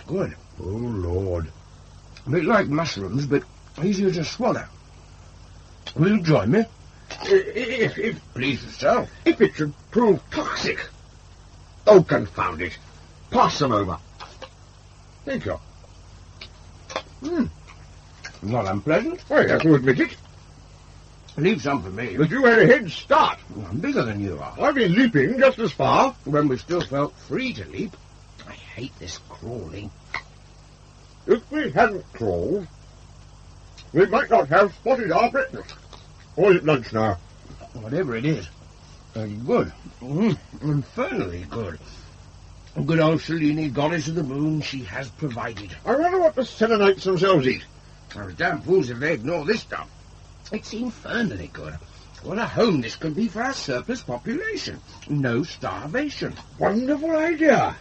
Good. Oh, Lord. A bit like mushrooms, but easier to swallow. Will you join me? If Please yourself. If it should prove toxic. Oh, confound it. Pass them over. Thank you. Not unpleasant. I have to admit it. Leave some for me. But you had a head start. I'm bigger than you are. I've been leaping just as far. When we still felt free to leap. I hate this crawling. If we hadn't crawled, we might not have spotted our breakfast. Or is it lunch now? Whatever it is. Good. Infernally good. Good old Selene, goddess of the moon, she has provided. I wonder what the Selenites themselves eat. I was damn fools if they ignore this stuff. It's infernally good. What a home this could be for our surplus population. No starvation. Wonderful idea.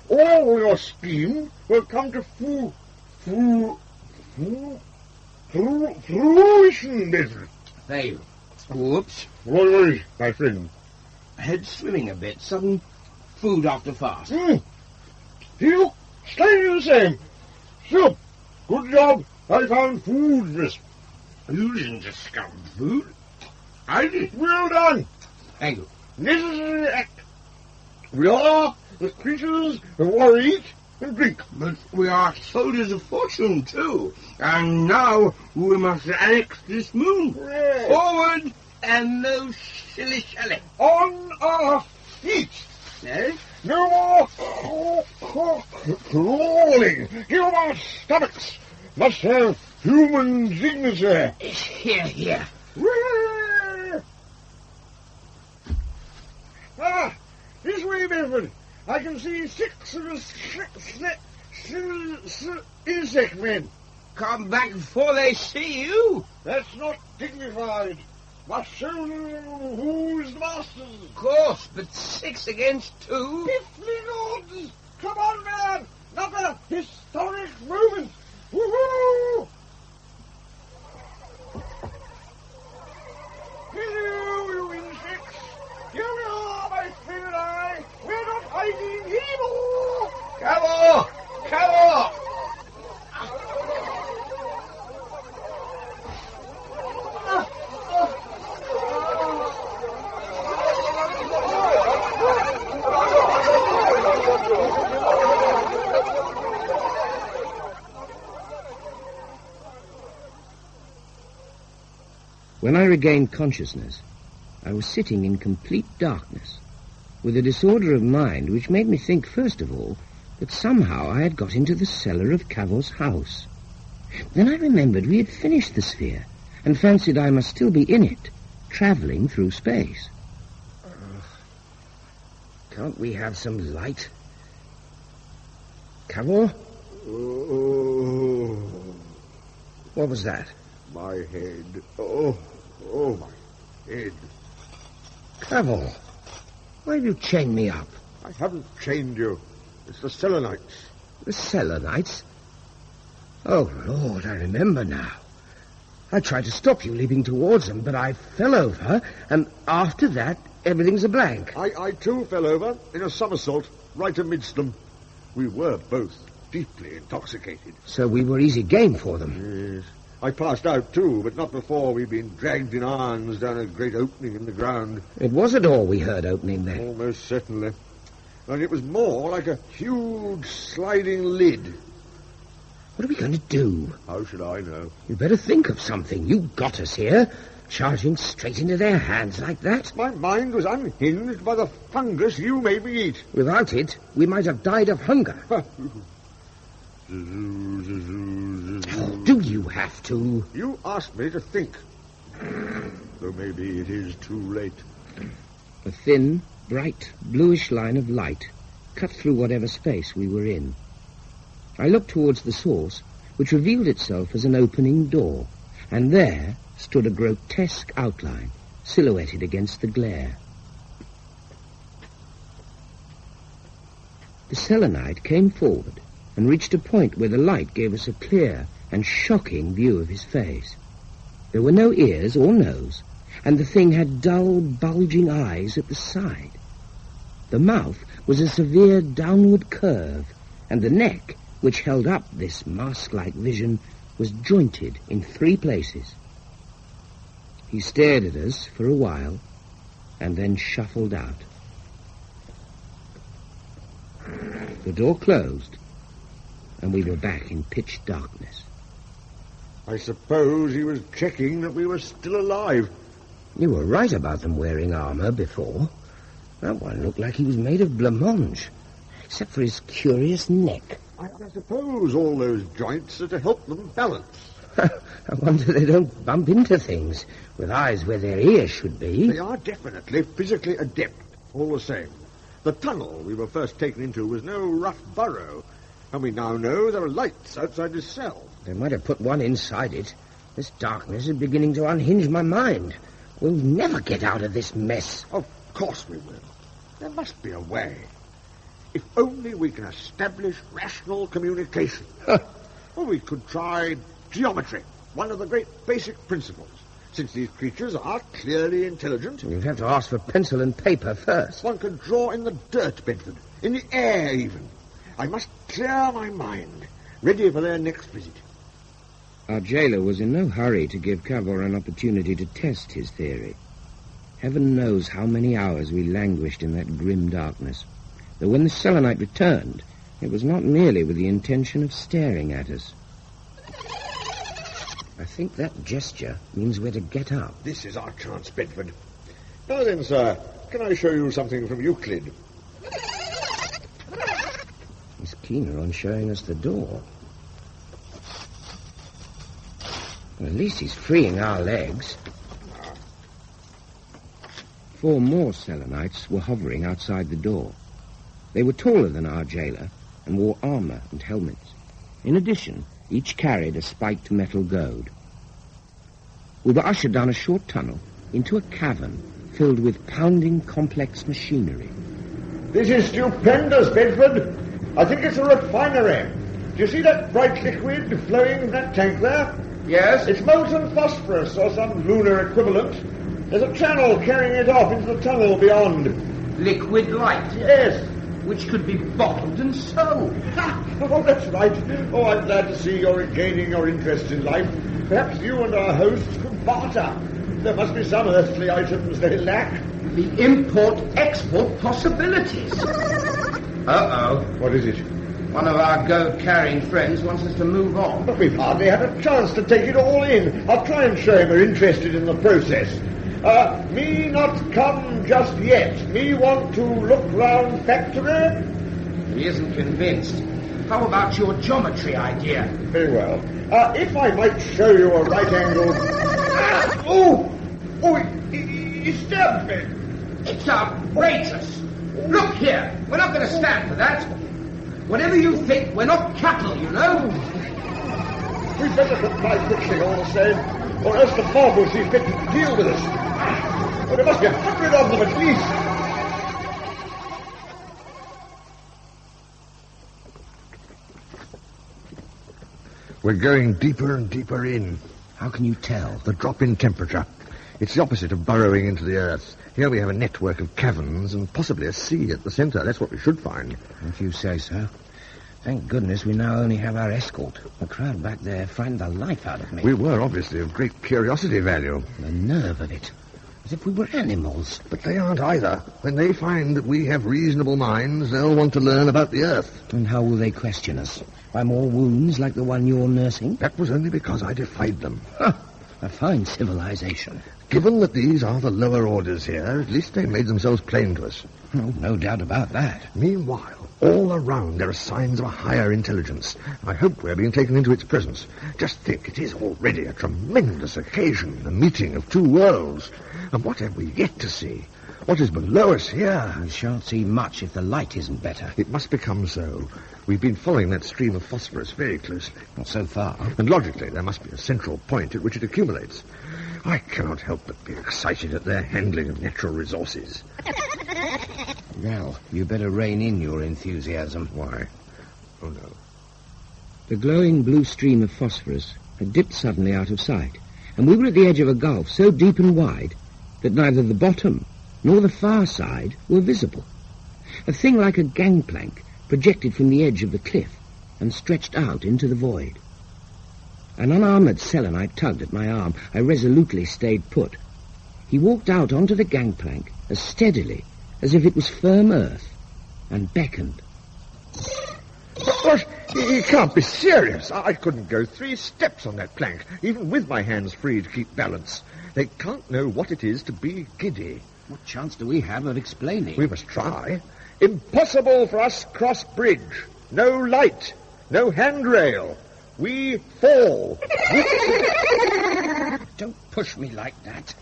All your scheme will come to fruition, Bedford. Phi-oo. Whoops. Rosebury, my friend. Head swimming a bit. Sudden food after fast. You stay the same. So, good job. I found food, miss. You didn't discover food. I did. Well done. Thank you. Necessary act. We are the creatures of what we eat and drink. But we are soldiers of fortune, too. And now we must annex this moon. Yes. Forward and no shilly-shally. On our feet. Eh? No more crawling. Give them our stomachs. Must have human dignity. Here. This way, Bedford. I can see 6 of the insect men. Come back before they see you. That's not dignified. Must show them who's the masters. Of course, but 6 against 2. 50 odds. Come on, man. Another historic moment. Woohoo! Hello, you insects. Here we are, my friend and I. We're not hiding anymore. Cavor! Cavor! When I regained consciousness, I was sitting in complete darkness, with a disorder of mind which made me think, first of all, that somehow I had got into the cellar of Cavor's house. Then I remembered we had finished the sphere, and fancied I must still be in it, travelling through space. Can't we have some light? Cavor? Oh, What was that? my head. Oh, my head. Cavor, why have you chained me up? I haven't chained you. It's the Selenites. The Selenites? Oh, Lord, I remember now. I tried to stop you leaping towards them, but I fell over, and after that, everything's a blank. I too fell over in a somersault right amidst them. We were both deeply intoxicated. So we were easy game for them. Yes. I passed out too, but not before we'd been dragged in irons down a great opening in the ground. It was a door we heard opening then. Almost certainly. And it was more like a huge sliding lid. What are we going to do? How should I know? You better think of something. You got us here, charging straight into their hands like that. My mind was unhinged by the fungus you made me eat. Without it, we might have died of hunger. Do you have to? You asked me to think. Though maybe it is too late. A thin, bright, bluish line of light cut through whatever space we were in. I looked towards the source, which revealed itself as an opening door, and there stood a grotesque outline, silhouetted against the glare. The Selenite came forward and reached a point where the light gave us a clear and shocking view of his face. There were no ears or nose, and the thing had dull, bulging eyes at the side. The mouth was a severe downward curve, and the neck, which held up this mask-like vision, was jointed in 3 places. He stared at us for a while, and then shuffled out. The door closed, and we were back in pitch darkness. I suppose he was checking that we were still alive. You were right about them wearing armour before. That one looked like he was made of blancmange, except for his curious neck. I suppose all those joints are to help them balance. I wonder they don't bump into things with eyes where their ears should be. They are definitely physically adept, all the same. The tunnel we were first taken into was no rough burrow, and we now know there are lights outside this cell. They might have put one inside it. This darkness is beginning to unhinge my mind. We'll never get out of this mess. Of course we will. There must be a way. If only we can establish rational communication. Well, we could try geometry, one of the great basic principles. Since these creatures are clearly intelligent... You'd have to ask for pencil and paper first. One could draw in the dirt, Bedford, in the air even. I must clear my mind, ready for their next visit. Our jailer was in no hurry to give Cavor an opportunity to test his theory. Heaven knows how many hours we languished in that grim darkness. Though when the Selenite returned, it was not merely with the intention of staring at us. I think that gesture means we're to get up. This is our chance, Bedford. Now then, sir, can I show you something from Euclid? He's keener on showing us the door. Well, at least he's freeing our legs. 4 more Selenites were hovering outside the door. They were taller than our jailer and wore armour and helmets. In addition, each carried a spiked metal goad. We were ushered down a short tunnel into a cavern filled with pounding complex machinery. This is stupendous, Bedford. I think it's a refinery. Do you see that bright liquid flowing in that tank there? Yes? It's molten phosphorus or some lunar equivalent. There's a channel carrying it off into the tunnel beyond. Liquid light? Yes. Which could be bottled and sold. Oh, that's right. Oh, I'm glad to see you're regaining your interest in life. Perhaps you and our hosts could barter. There must be some earthly items they lack. The import-export possibilities. Uh-oh. What is it? One of our goat-carrying friends wants us to move on. But we've hardly had a chance to take it all in. I'll try and show him we're interested in the process. Me not come just yet. Me want to look round factory. He isn't convinced. How about your geometry idea? Very well. If I might show you a right angle... He stabbed me. It's outrageous. Look here. We're not going to stand for that. Whatever you think, we're not cattle, you know. We'd better comply quickly all the same, or else the mob will see fit to deal with us. But there must be 100 of them at least. We're going deeper and deeper in. How can you tell? The drop in temperature. It's the opposite of burrowing into the earth. Here we have a network of caverns and possibly a sea at the centre. That's what we should find. If you say so. Thank goodness we now only have our escort. The crowd back there frightened the life out of me. We were obviously of great curiosity value. The nerve of it. As if we were animals. But they aren't either. When they find that we have reasonable minds, they'll want to learn about the earth. And how will they question us? By more wounds like the one you're nursing? That was only because I defied them. A fine civilization. Given that these are the lower orders here, at least they made themselves plain to us. Oh, no doubt about that. Meanwhile, all around there are signs of a higher intelligence. I hope we're being taken into its presence. Just think, it is already a tremendous occasion, the meeting of 2 worlds. And what have we yet to see? What is below us here? We shan't see much if the light isn't better. It must become so. We've been following that stream of phosphorus very closely. Not so far. And logically, there must be a central point at which it accumulates. I cannot help but be excited at their handling of natural resources. Well, you better rein in your enthusiasm. Why? Oh, no. The glowing blue stream of phosphorus had dipped suddenly out of sight, and we were at the edge of a gulf so deep and wide that neither the bottom nor the far side were visible. A thing like a gangplank projected from the edge of the cliff and stretched out into the void. An unarmoured Selenite tugged at my arm. I resolutely stayed put. He walked out onto the gangplank as steadily as if it was firm earth and beckoned. But he can't be serious. I couldn't go 3 steps on that plank, even with my hands free to keep balance. They can't know what it is to be giddy. What chance do we have of explaining? We must try. Impossible for us cross bridge. No light. No handrail. We fall. Don't push me like that.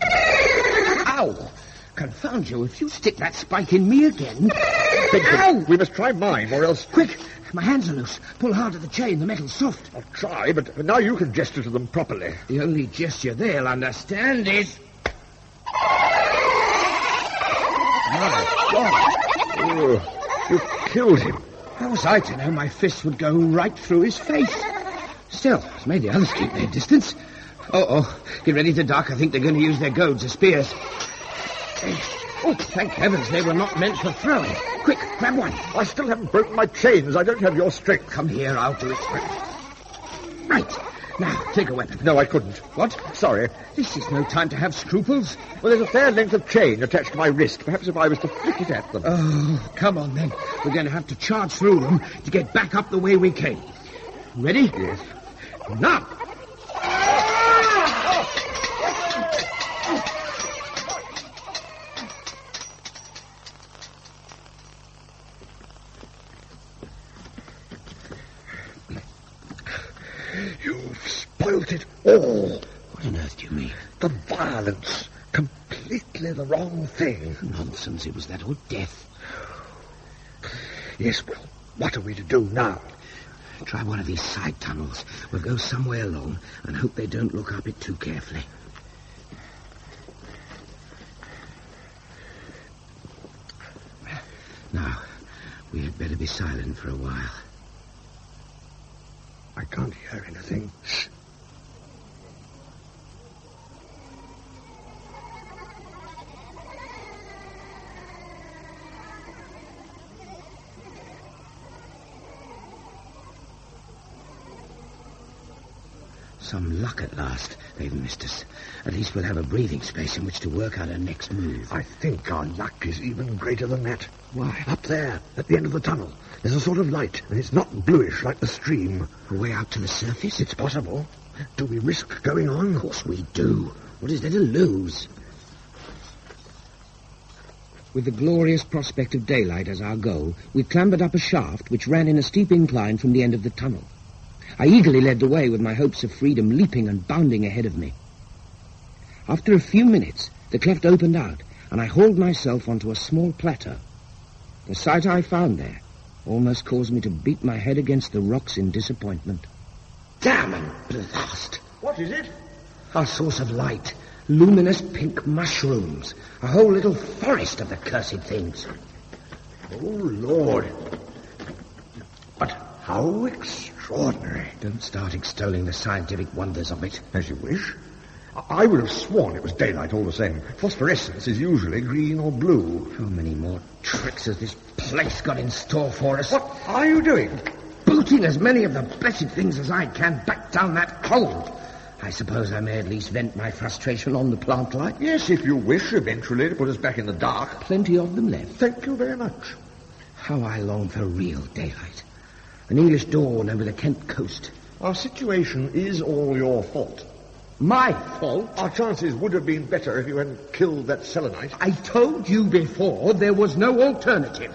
Ow! Confound you, if you stick that spike in me again... Ow! We must try mine, or else... Quick! My hands are loose. Pull hard at the chain. The metal's soft. I'll try, but now you can gesture to them properly. The only gesture they'll understand is... My God! Oh, you killed him. How was I to know my fists would go right through his face? Still, it's made the others keep their distance. Oh, get ready to duck. I think they're going to use their goads as spears. Oh, thank heavens they were not meant for throwing. Quick, grab one. I still haven't broken my chains. I don't have your strength. Come here, I'll do it. Right. Now, take a weapon. No, I couldn't. What? Sorry. This is no time to have scruples. Well, there's a fair length of chain attached to my wrist. Perhaps if I was to flick it at them. Oh, come on, then. We're going to have to charge through them to get back up the way we came. Ready? Yes. Now! You've spoilt it all. What on earth do you mean? The violence. Completely the wrong thing. Nonsense. It was that or death. Yes, well, what are we to do now? Try one of these side tunnels. We'll go somewhere along and hope they don't look up it too carefully. Now, we had better be silent for a while. I can't hear anything. Shh. Some luck at last. They've missed us. At least we'll have a breathing space in which to work out our next move. I think our luck is even greater than that. Why? Up there, at the end of the tunnel, there's a sort of light, and it's not bluish like the stream. A way out to the surface? It's possible. Do we risk going on? Of course we do. What is there to lose? With the glorious prospect of daylight as our goal, we clambered up a shaft which ran in a steep incline from the end of the tunnel. I eagerly led the way with my hopes of freedom leaping and bounding ahead of me. After a few minutes, the cleft opened out, and I hauled myself onto a small plateau. The sight I found there almost caused me to beat my head against the rocks in disappointment. Dearman, blast! What is it? Our source of light. Luminous pink mushrooms. A whole little forest of the cursed things. Oh, Lord. But how extraordinary. Don't start extolling the scientific wonders of it. As you wish. I would have sworn it was daylight all the same. Phosphorescence is usually green or blue. How many more tricks has this place got in store for us? What are you doing? Booting as many of the blessed things as I can back down that hole. I suppose I may at least vent my frustration on the plant light. Yes, if you wish eventually to put us back in the dark. Plenty of them left. Thank you very much. How I long for real daylight. An English dawn over the Kent coast. Our situation is all your fault. My fault? Our chances would have been better if you hadn't killed that selenite. I told you before there was no alternative.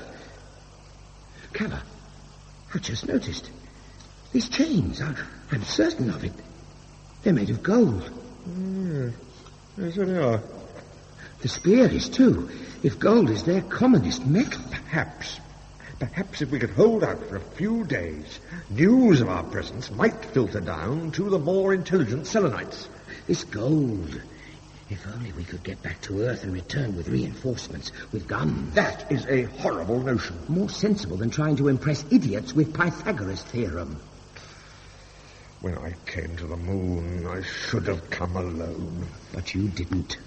Cavor, I've just noticed. These chains, I'm certain of it. They're made of gold. Yes, they are. The spear is, too. If gold is their commonest metal. Perhaps if we could hold out for a few days, news of our presence might filter down to the more intelligent selenites. This gold. If only we could get back to Earth and return with reinforcements, with guns. That is a horrible notion. More sensible than trying to impress idiots with Pythagoras' theorem. When I came to the moon, I should have come alone. But you didn't.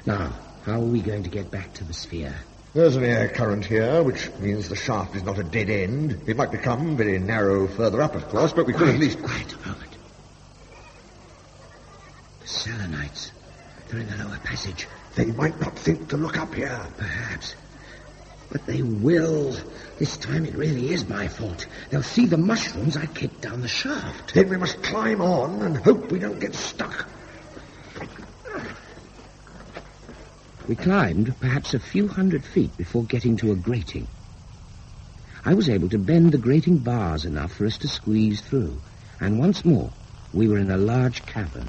Now, how are we going to get back to the sphere? There's an air current here, which means the shaft is not a dead end. It might become very narrow further up, of course, but we could at least... Quiet a moment. The Selenites. They're in the lower passage. They might not think to look up here. Perhaps. But they will. This time it really is my fault. They'll see the mushrooms I kicked down the shaft. Then we must climb on and hope we don't get stuck. We climbed perhaps a few hundred feet before getting to a grating. I was able to bend the grating bars enough for us to squeeze through, and once more we were in a large cavern.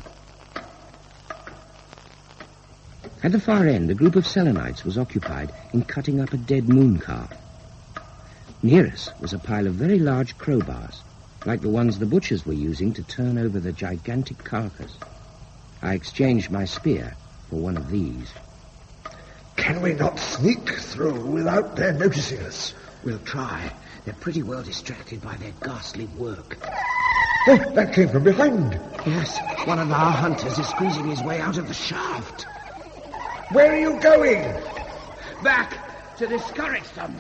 At the far end, a group of Selenites was occupied in cutting up a dead moon calf. Near us was a pile of very large crowbars, like the ones the butchers were using to turn over the gigantic carcass. I exchanged my spear for one of these. Can we not sneak through without their noticing us? We'll try. They're pretty well distracted by their ghastly work. Oh, that came from behind. Yes, one of our hunters is squeezing his way out of the shaft. Where are you going? Back to discourage them.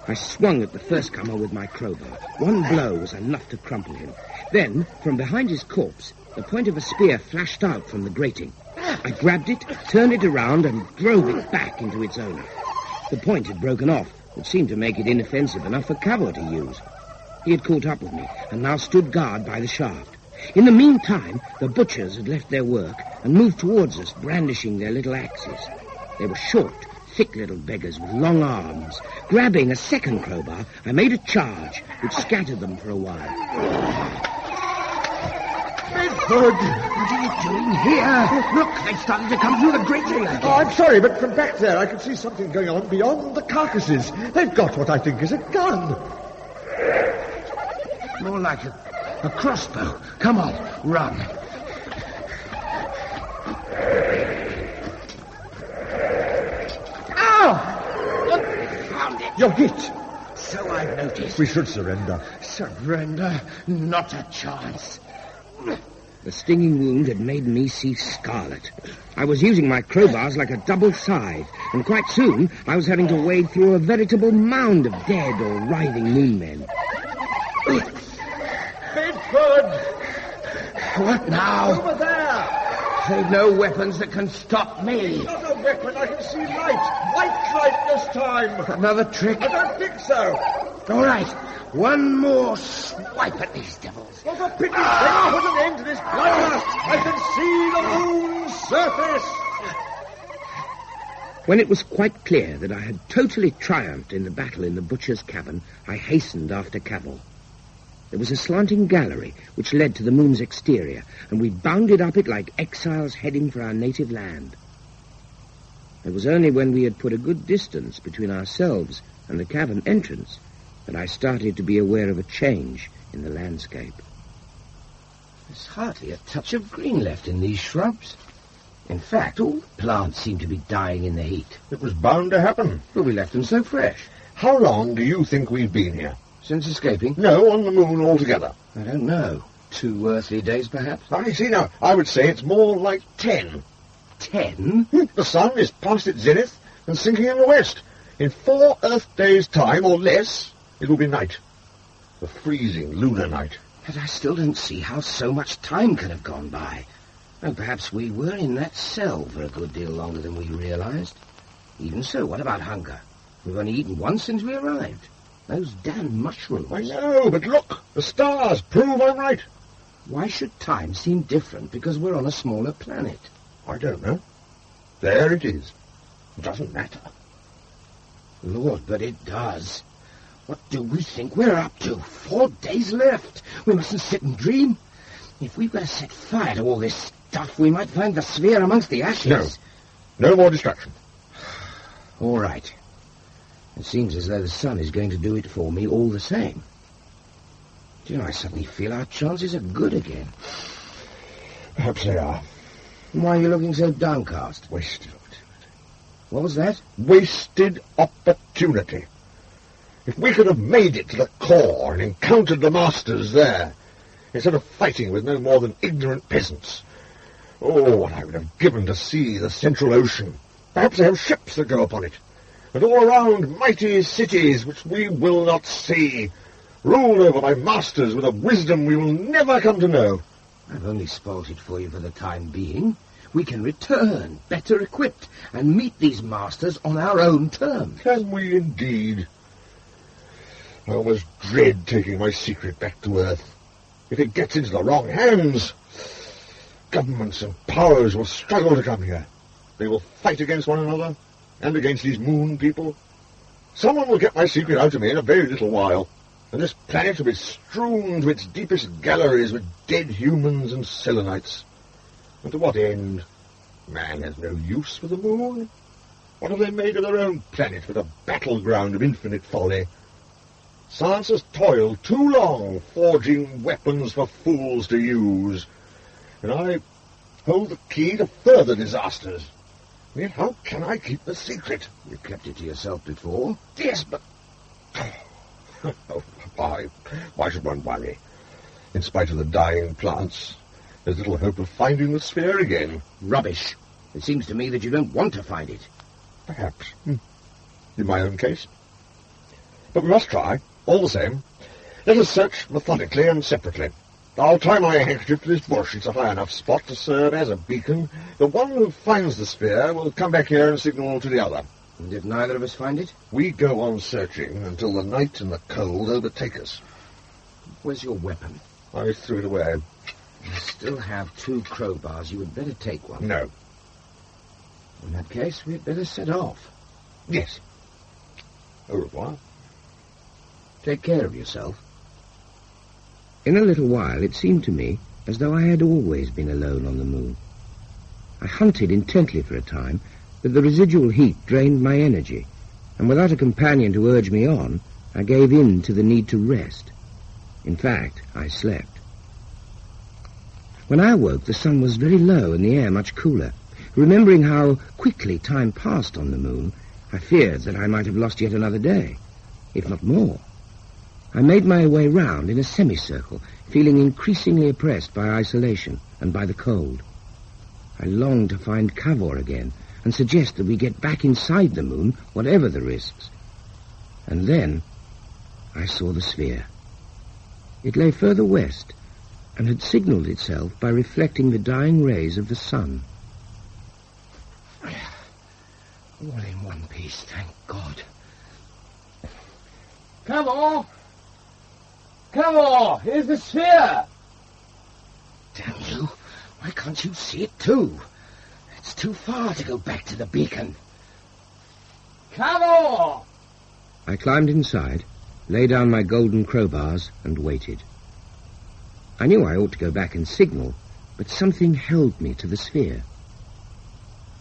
I swung at the first comer with my crowbar. One blow was enough to crumple him. Then, from behind his corpse, the point of a spear flashed out from the grating. I grabbed it, turned it around, and drove it back into its owner. The point had broken off, which seemed to make it inoffensive enough for Cavor to use. He had caught up with me, and now stood guard by the shaft. In the meantime, the butchers had left their work and moved towards us, brandishing their little axes. They were short, thick little beggars with long arms. Grabbing a second crowbar, I made a charge, which scattered them for a while. Bedford! What are you doing here? Look, they've started to come through the grating again. Oh, I'm sorry, but from back there I can see something going on beyond the carcasses. They've got what I think is a gun. More like a crossbow. Come on, run. Ow! Found it. You're hit. So I've noticed. We should surrender. Surrender? Not a chance. The stinging wound had made me see scarlet. I was using my crowbars like a double scythe, and quite soon I was having to wade through a veritable mound of dead or writhing moon men. Bedford! What now? Over there! They've no weapons that can stop me. Not a weapon, I can see light. White light this time. Another trick? I don't think so. All right, one more swipe at these devils. What a pity. They put an end to this bloodlust. I can see the moon's surface. When it was quite clear that I had totally triumphed in the battle in the butcher's cabin, I hastened after Cavor. There was a slanting gallery which led to the moon's exterior, and we bounded up it like exiles heading for our native land. It was only when we had put a good distance between ourselves and the cavern entrance that I started to be aware of a change in the landscape. There's hardly a touch of green left in these shrubs. In fact, all the plants seem to be dying in the heat. It was bound to happen. But we left them so fresh. How long do you think we've been here? Since escaping? No, on the moon altogether. I don't know. 2 earthly days, perhaps? I see now. I would say it's more like 10. 10? The sun is past its zenith and sinking in the west. In 4 Earth days' time or less, it will be night. The freezing lunar night. But I still don't see how so much time could have gone by. And perhaps we were in that cell for a good deal longer than we realized. Even so, what about hunger? We've only eaten once since we arrived. Those damn mushrooms. I know, but look, the stars prove I'm right. Why should time seem different because we're on a smaller planet? I don't know. There it is. It doesn't matter. Lord, but it does. What do we think we're up to? 4 days left. We mustn't sit and dream. If we were to set fire to all this stuff, we might find the sphere amongst the ashes. No more distraction. All right. It seems as though the sun is going to do it for me all the same. Do you know, I suddenly feel our chances are good again. Perhaps they are. Why are you looking so downcast? Wasted opportunity. What was that? Wasted opportunity. If we could have made it to the core and encountered the masters there, instead of fighting with no more than ignorant peasants. Oh, what I would have given to see the Central Ocean. Perhaps they have ships that go upon it, and all around mighty cities which we will not see, ruled over by masters with a wisdom we will never come to know. I've only spoilt it for you for the time being. We can return, better equipped, and meet these masters on our own terms. Can we indeed? I almost dread taking my secret back to Earth. If it gets into the wrong hands, governments and powers will struggle to come here. They will fight against one another, and against these moon people. Someone will get my secret out of me in a very little while, and this planet will be strewn to its deepest galleries with dead humans and Selenites. And to what end? Man has no use for the moon. What have they made of their own planet but a battleground of infinite folly? Science has toiled too long forging weapons for fools to use, and I hold the key to further disasters. Yet how can I keep the secret? You kept it to yourself before? Yes, but... Oh, why should one worry? In spite of the dying plants, there's little hope of finding the sphere again. Rubbish. It seems to me that you don't want to find it. Perhaps. In my own case. But we must try, all the same. Let us search methodically and separately. I'll tie my handkerchief to this bush. It's a high enough spot to serve as a beacon. The one who finds the sphere will come back here and signal to the other. And if neither of us find it? We go on searching until the night and the cold overtake us. Where's your weapon? I threw it away. You still have 2 crowbars. You had better take one. No. In that case, we'd better set off. Yes. Au revoir. Take care of yourself. In a little while, it seemed to me as though I had always been alone on the moon. I hunted intently for a time, but the residual heat drained my energy, and without a companion to urge me on, I gave in to the need to rest. In fact, I slept. When I awoke, the sun was very low and the air much cooler. Remembering how quickly time passed on the moon, I feared that I might have lost yet another day, if not more. I made my way round in a semicircle, feeling increasingly oppressed by isolation and by the cold. I longed to find Cavor again and suggest that we get back inside the moon, whatever the risks. And then I saw the sphere. It lay further west and had signalled itself by reflecting the dying rays of the sun. All in one piece, thank God. Cavor! Cavor! Here's the sphere! Damn you, why can't you see it too? It's too far to go back to the beacon. Cavor! I climbed inside, lay down my golden crowbars, and waited. I knew I ought to go back and signal, but something held me to the sphere.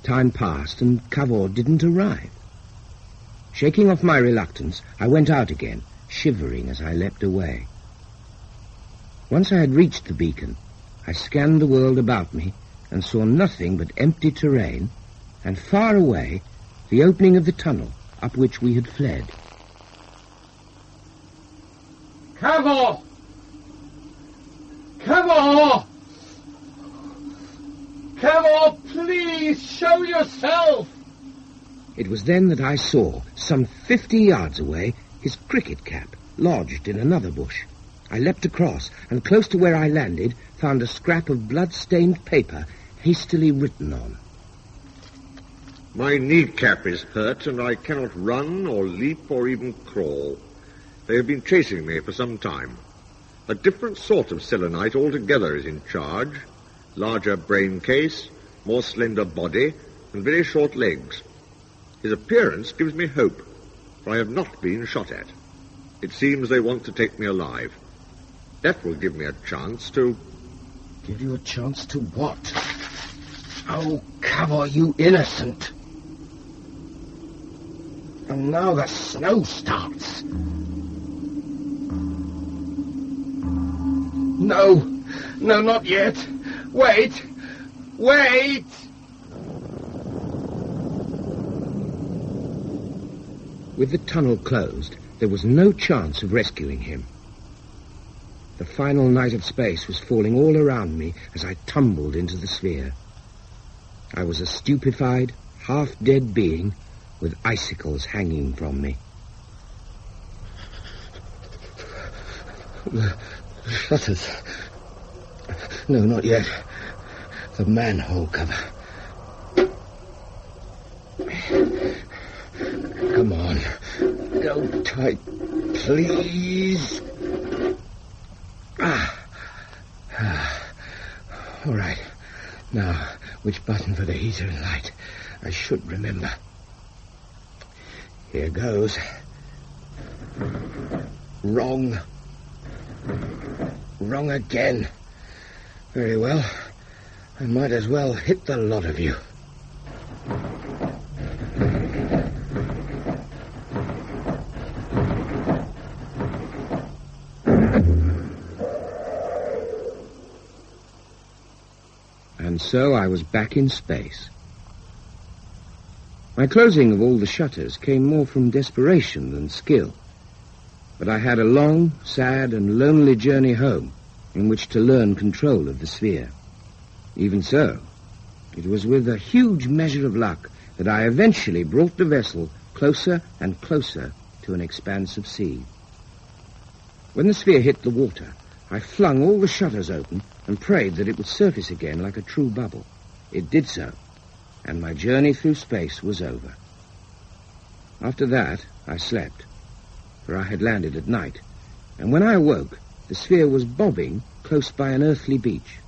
Time passed, and Cavor didn't arrive. Shaking off my reluctance, I went out again, shivering as I leapt away. Once I had reached the beacon, I scanned the world about me and saw nothing but empty terrain, and far away, the opening of the tunnel up which we had fled. Cavor! Cavor! Cavor, please, show yourself! It was then that I saw, some 50 yards away, his cricket cap lodged in another bush. I leapt across, and close to where I landed, found a scrap of blood-stained paper hastily written on. My kneecap is hurt, and I cannot run or leap or even crawl. They have been chasing me for some time. A different sort of selenite altogether is in charge. Larger brain case, more slender body, and very short legs. His appearance gives me hope, for I have not been shot at. It seems they want to take me alive. That will give me a chance to... Give you a chance to what? Oh, Cavor, you innocent. And now the snow starts. No, not yet. Wait. With the tunnel closed, there was no chance of rescuing him. The final night of space was falling all around me as I tumbled into the sphere. I was a stupefied, half-dead being with icicles hanging from me. The shutters. No, not yet. The manhole cover. Come on. Go tight, please. All right. Now, which button for the heater and light? I should remember. Here goes. Wrong. Wrong again. Very well. I might as well hit the lot of you. And so I was back in space. My closing of all the shutters came more from desperation than skill. But I had a long, sad, and lonely journey home in which to learn control of the sphere. Even so, it was with a huge measure of luck that I eventually brought the vessel closer and closer to an expanse of sea. When the sphere hit the water, I flung all the shutters open and prayed that it would surface again like a true bubble. It did so, and my journey through space was over. After that, I slept, for I had landed at night, and when I awoke, the sphere was bobbing close by an earthly beach.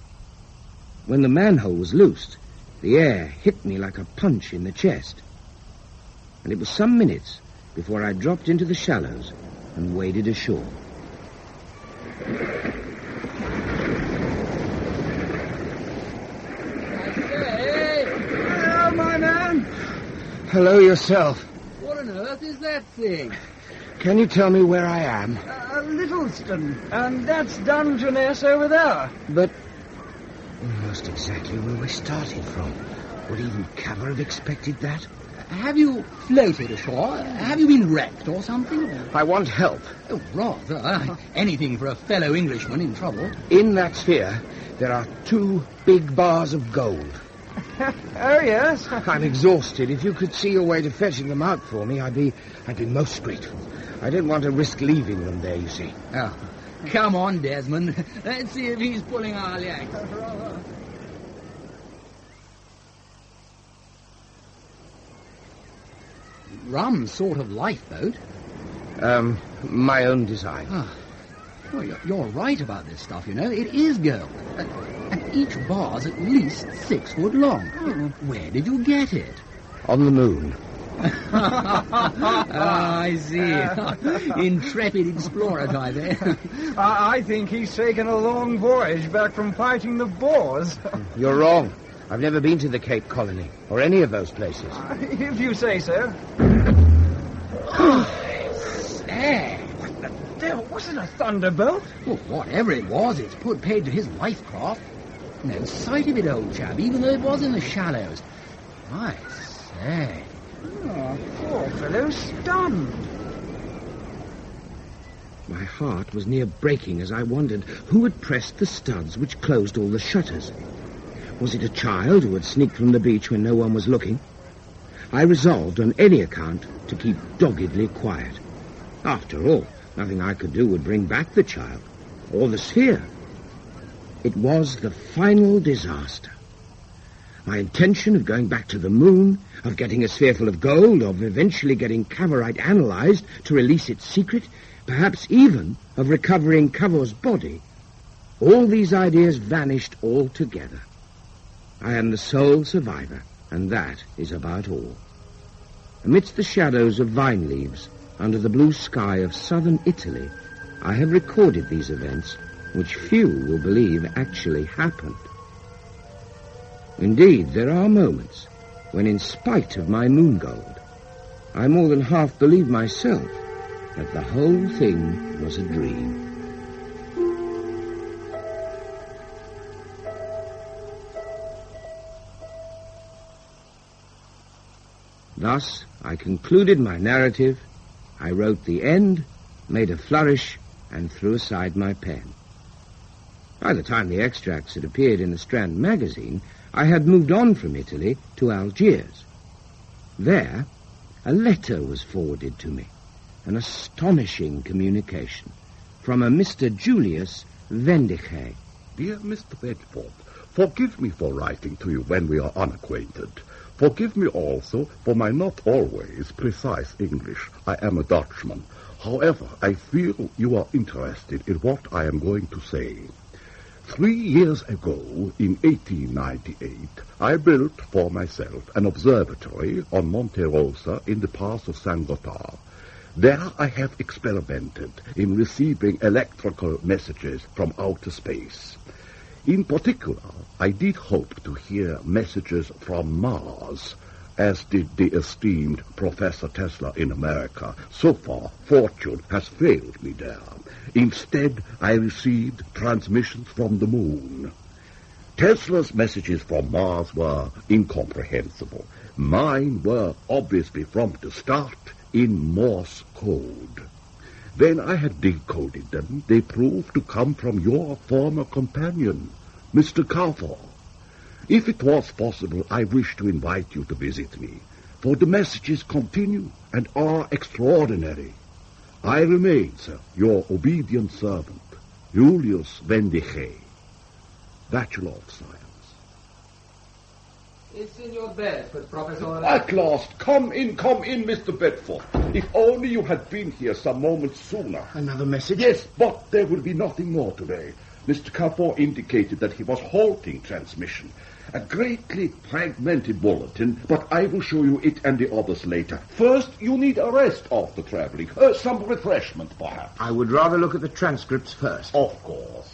When the manhole was loosed, the air hit me like a punch in the chest, and it was some minutes before I dropped into the shallows and waded ashore. Hello, my man. Hello yourself. What on earth is that thing? Can you tell me where I am? Littleston. And that's Dungeness over there. But almost exactly where we started from. Would even Cavor have expected that? Have you floated ashore? Have you been wrecked or something? I want help. Oh, rather. Anything for a fellow Englishman in trouble. In that sphere, there are 2 big bars of gold. Oh, yes. I'm exhausted. If you could see your way to fetching them out for me, I'd be most grateful. I don't want to risk leaving them there, you see. Oh, come on, Desmond. Let's see if he's pulling our legs. Rum sort of lifeboat. My own design. Well, you're right about this stuff, you know. It is gold. And each bar's at least 6 foot long. Where did you get it? On the moon. I see. Intrepid explorer type, eh? I think he's taken a long voyage back from fighting the Boers. You're wrong. I've never been to the Cape Colony, or any of those places. If you say so. Hey, What the devil? Was it a thunderbolt? well, whatever it was, it's put paid to his life craft. No sight of it, old chap, even though it was in the shallows. I say. Oh, poor fellow, stunned. My heart was near breaking as I wondered who had pressed the studs which closed all the shutters. Was it a child who had sneaked from the beach when no one was looking? I resolved on any account to keep doggedly quiet. After all, nothing I could do would bring back the child, or the sphere. It was the final disaster. My intention of going back to the moon, of getting a sphere full of gold, of eventually getting Cavorite analyzed to release its secret, perhaps even of recovering Cavor's body, all these ideas vanished altogether. I am the sole survivor, and that is about all. Amidst the shadows of vine leaves, under the blue sky of southern Italy, I have recorded these events, which few will believe actually happened. Indeed, there are moments when, in spite of my moon gold, I more than half believe myself that the whole thing was a dream. Thus, I concluded my narrative, I wrote the end, made a flourish, and threw aside my pen. By the time the extracts had appeared in the Strand magazine, I had moved on from Italy to Algiers. There, a letter was forwarded to me, an astonishing communication from a Mr. Julius Wendigee. Dear Mr. Bedford, forgive me for writing to you when we are unacquainted. Forgive me also for my not always precise English. I am a Dutchman. However, I feel you are interested in what I am going to say. 3 years ago, in 1898, I built for myself an observatory on Monte Rosa in the pass of San Gothard. There I have experimented in receiving electrical messages from outer space. In particular, I did hope to hear messages from Mars, as did the esteemed Professor Tesla in America. So far, fortune has failed me there. Instead, I received transmissions from the moon. Tesla's messages from Mars were incomprehensible. Mine were, obviously from the start, in Morse code. When I had decoded them, they proved to come from your former companion, Mr. Cavor. If it was possible, I wish to invite you to visit me, for the messages continue and are extraordinary. I remain, sir, your obedient servant, Julius Wendigee, Bachelor of Science. It's in your bed, Professor. At last! Come in, Mr. Bedford. If only you had been here some moments sooner. Another message? Yes, but there will be nothing more today. Mr. Cavor indicated that he was halting transmission. A greatly fragmented bulletin, but I will show you it and the others later. First, you need a rest after traveling. Some refreshment, perhaps. I would rather look at the transcripts first. Of course.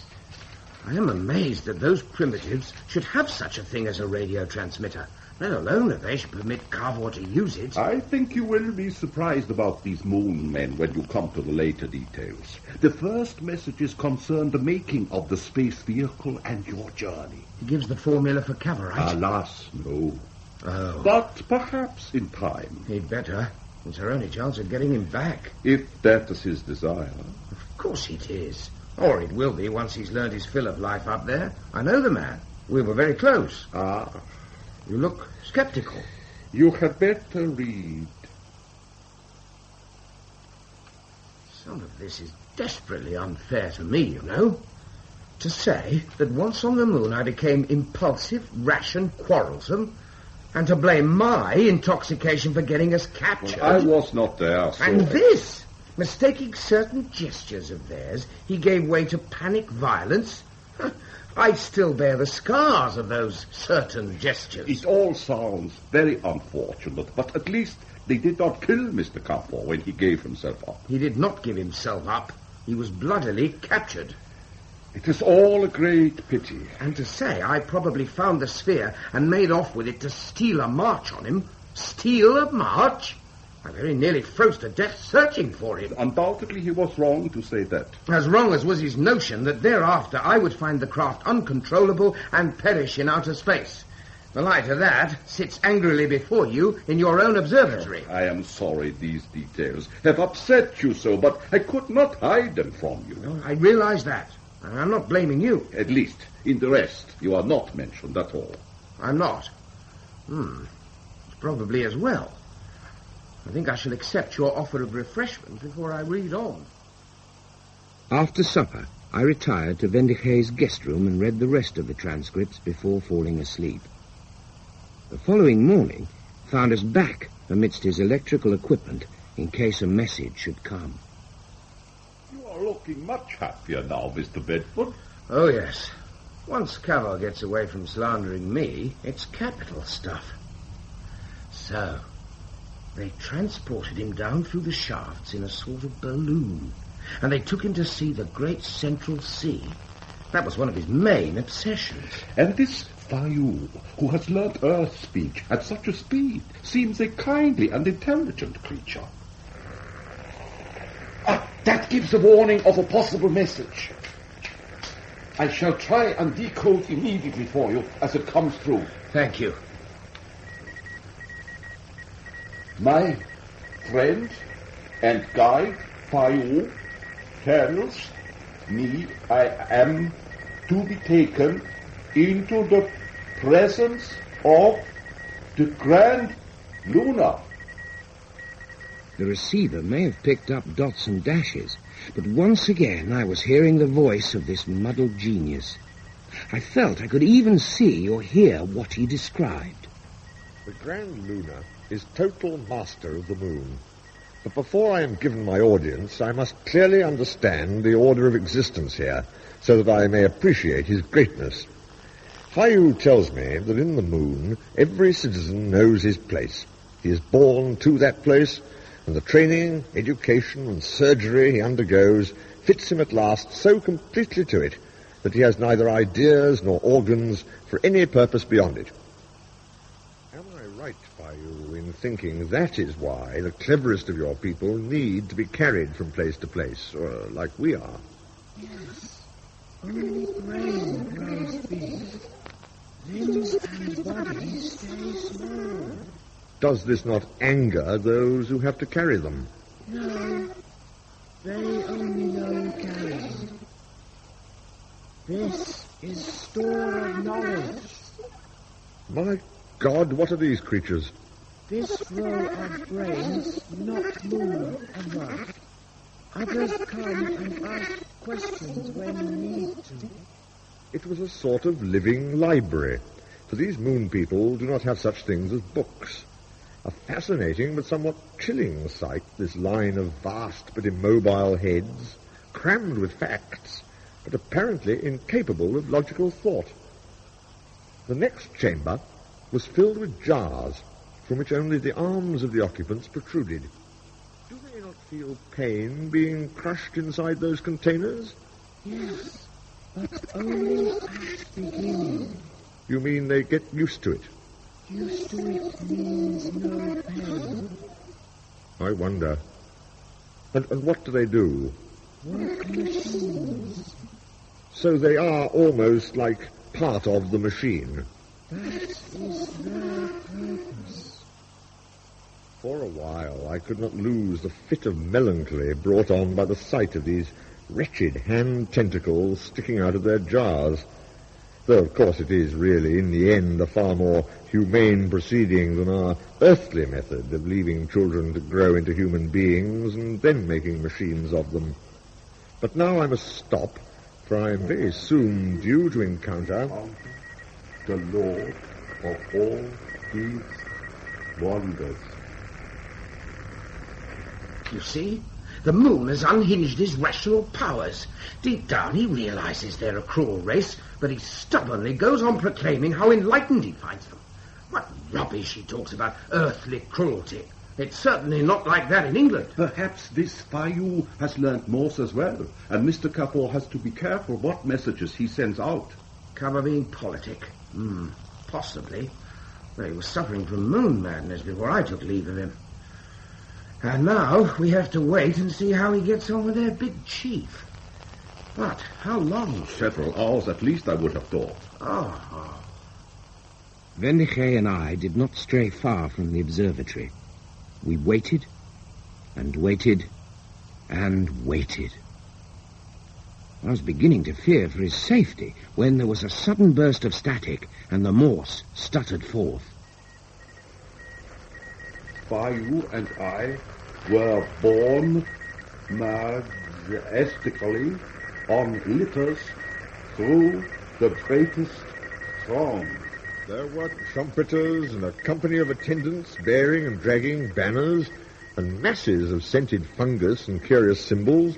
I am amazed that those primitives should have such a thing as a radio transmitter, let alone that they should permit Cavor to use it. I think you will be surprised about these moon men when you come to the later details. The first messages concern the making of the space vehicle and your journey. He gives the formula for Cavor, right? Alas, no. Oh. But perhaps in time. He'd better. It's our only chance of getting him back. If that is his desire. Of course it is. Or it will be once he's learned his fill of life up there. I know the man. We were very close. Ah. You look skeptical. You had better read. Some of this is desperately unfair to me, you know. To say that once on the moon I became impulsive, rash and quarrelsome, and to blame my intoxication for getting us captured. Well, I was not there, so... And this, mistaking certain gestures of theirs, he gave way to panic violence. I still bear the scars of those certain gestures. It all sounds very unfortunate, but at least they did not kill Mr. Cavor when he gave himself up. He did not give himself up. He was bloodily captured. It is all a great pity. And to say I probably found the sphere and made off with it to steal a march on him. Steal a march? I very nearly froze to death searching for him. Undoubtedly he was wrong to say that. As wrong as was his notion that thereafter I would find the craft uncontrollable and perish in outer space. The light of that sits angrily before you in your own observatory. I am sorry these details have upset you so, but I could not hide them from you. No, I realize that. And I'm not blaming you. At least, in the rest, you are not mentioned at all. I'm not. It's probably as well. I think I shall accept your offer of refreshment before I read on. After supper, I retired to Wendigee's guest room and read the rest of the transcripts before falling asleep. The following morning found us back amidst his electrical equipment in case a message should come. You are looking much happier now, Mr. Bedford. Oh, yes. Once Cavor gets away from slandering me, it's capital stuff. So, they transported him down through the shafts in a sort of balloon, and they took him to see the great Central Sea. That was one of his main obsessions. And this Phi-oo, who has learnt Earth speech at such a speed, seems a kindly and intelligent creature. That gives a warning of a possible message. I shall try and decode immediately for you as it comes through. Thank you. My friend and guide, Phi-oo, tells me I am to be taken into the presence of the Grand Lunar. The receiver may have picked up dots and dashes, but once again I was hearing the voice of this muddled genius. I felt I could even see or hear what he described. The Grand Lunar is total master of the moon. But before I am given my audience, I must clearly understand the order of existence here, so that I may appreciate his greatness. Phi-oo tells me that in the moon, every citizen knows his place. He is born to that place, and the training, education, and surgery he undergoes fits him at last so completely to it that he has neither ideas nor organs for any purpose beyond it. Am I right, Phi-oo, in thinking that is why the cleverest of your people need to be carried from place to place, like we are? Yes. Only brain grows big. Limbs and bodies stay small. Does this not anger those who have to carry them? No. They only know carrying. This is store of knowledge. My God, what are these creatures? This row of brains not move and laugh. Others come and ask questions when need to. It was a sort of living library, for these moon people do not have such things as books. A fascinating but somewhat chilling sight, this line of vast but immobile heads, crammed with facts, but apparently incapable of logical thought. The next chamber was filled with jars, from which only the arms of the occupants protruded. Do they not feel pain being crushed inside those containers? Yes, but only at beginning. You mean they get used to it? Used to it means no pain. I wonder. And what do they do? Work machines. So they are almost like part of the machine. That is their purpose. For a while I could not lose the fit of melancholy brought on by the sight of these wretched hand tentacles sticking out of their jars. Though, of course, it is really, in the end, a far more humane proceeding than our earthly method of leaving children to grow into human beings and then making machines of them. But now I must stop, for I am very soon due to encounter the Lord of all these wonders. You see? The moon has unhinged his rational powers. Deep down he realizes they're a cruel race, but he stubbornly goes on proclaiming how enlightened he finds them. What rubbish he talks about earthly cruelty. It's certainly not like that in England. Perhaps this Phi-oo has learnt Morse as well, and Mr. Cavor has to be careful what messages he sends out. Cavor being politic? Possibly. Well, he was suffering from moon madness before I took leave of him. And now we have to wait and see how he gets on with their big chief. But how long? Several hours at least, I would have thought. Oh. Wendigee and I did not stray far from the observatory. We waited and waited and waited. I was beginning to fear for his safety when there was a sudden burst of static and the Morse stuttered forth. Phi-oo and I were borne majestically on litters through the greatest throng. There were trumpeters and a company of attendants bearing and dragging banners and masses of scented fungus and curious symbols.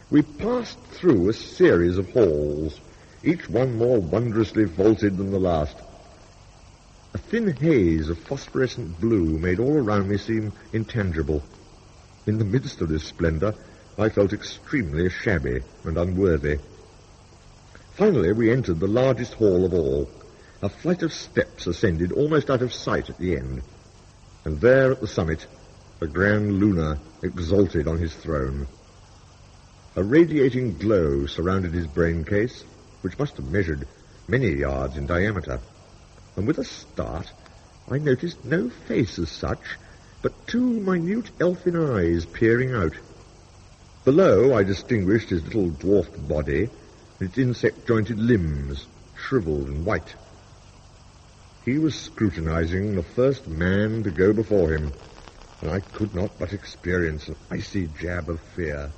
We passed through a series of halls, each one more wondrously vaulted than the last. A thin haze of phosphorescent blue made all around me seem intangible. In the midst of this splendor, I felt extremely shabby and unworthy. Finally, we entered the largest hall of all. A flight of steps ascended almost out of sight at the end. And there at the summit, the Grand Lunar exalted on his throne. A radiating glow surrounded his brain case, which must have measured many yards in diameter. And with a start, I noticed no face as such, but two minute elfin eyes peering out. Below, I distinguished his little dwarfed body, its insect-jointed limbs, shriveled and white. He was scrutinizing the first man to go before him, and I could not but experience an icy jab of fear.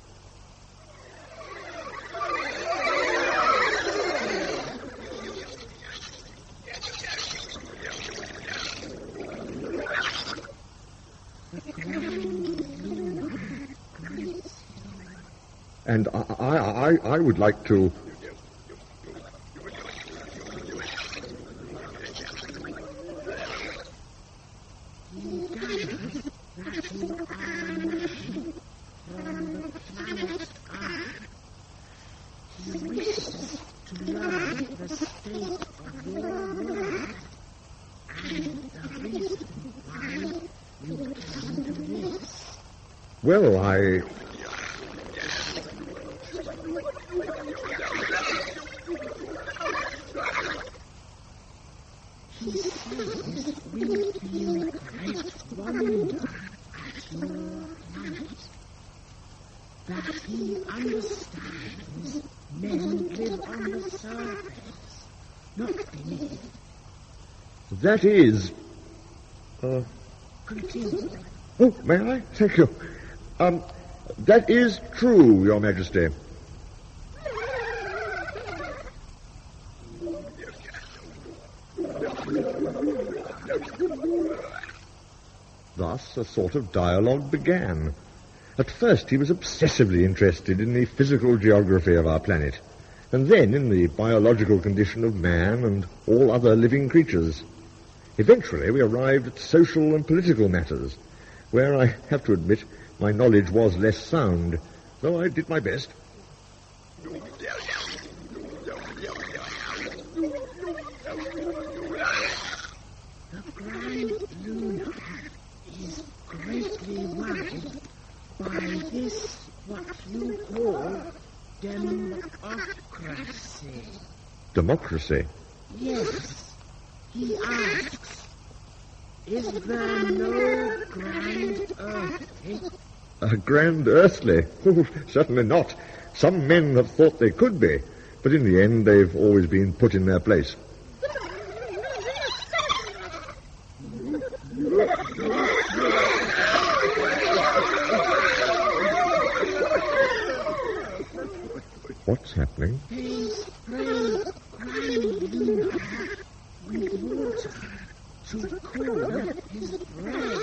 And I would like to... Well, I... He says we feel great wonder at your planet. That he understands men live on the surface, not beneath. That is... Continue. Oh, may I? Thank you. That is true, Your Majesty. Thus, a sort of dialogue began. At first, he was obsessively interested in the physical geography of our planet, and then in the biological condition of man and all other living creatures. Eventually, we arrived at social and political matters, where I have to admit my knowledge was less sound, though I did my best. The Grand Lunar is greatly worried by this, what you call, democracy. Democracy? Yes. He asks, is there no grand earthly? A grand earthly? Oh, certainly not. Some men have thought they could be, but in the end they've always been put in their place. What's happening? They spray Grand Lunar with water to cool his brain.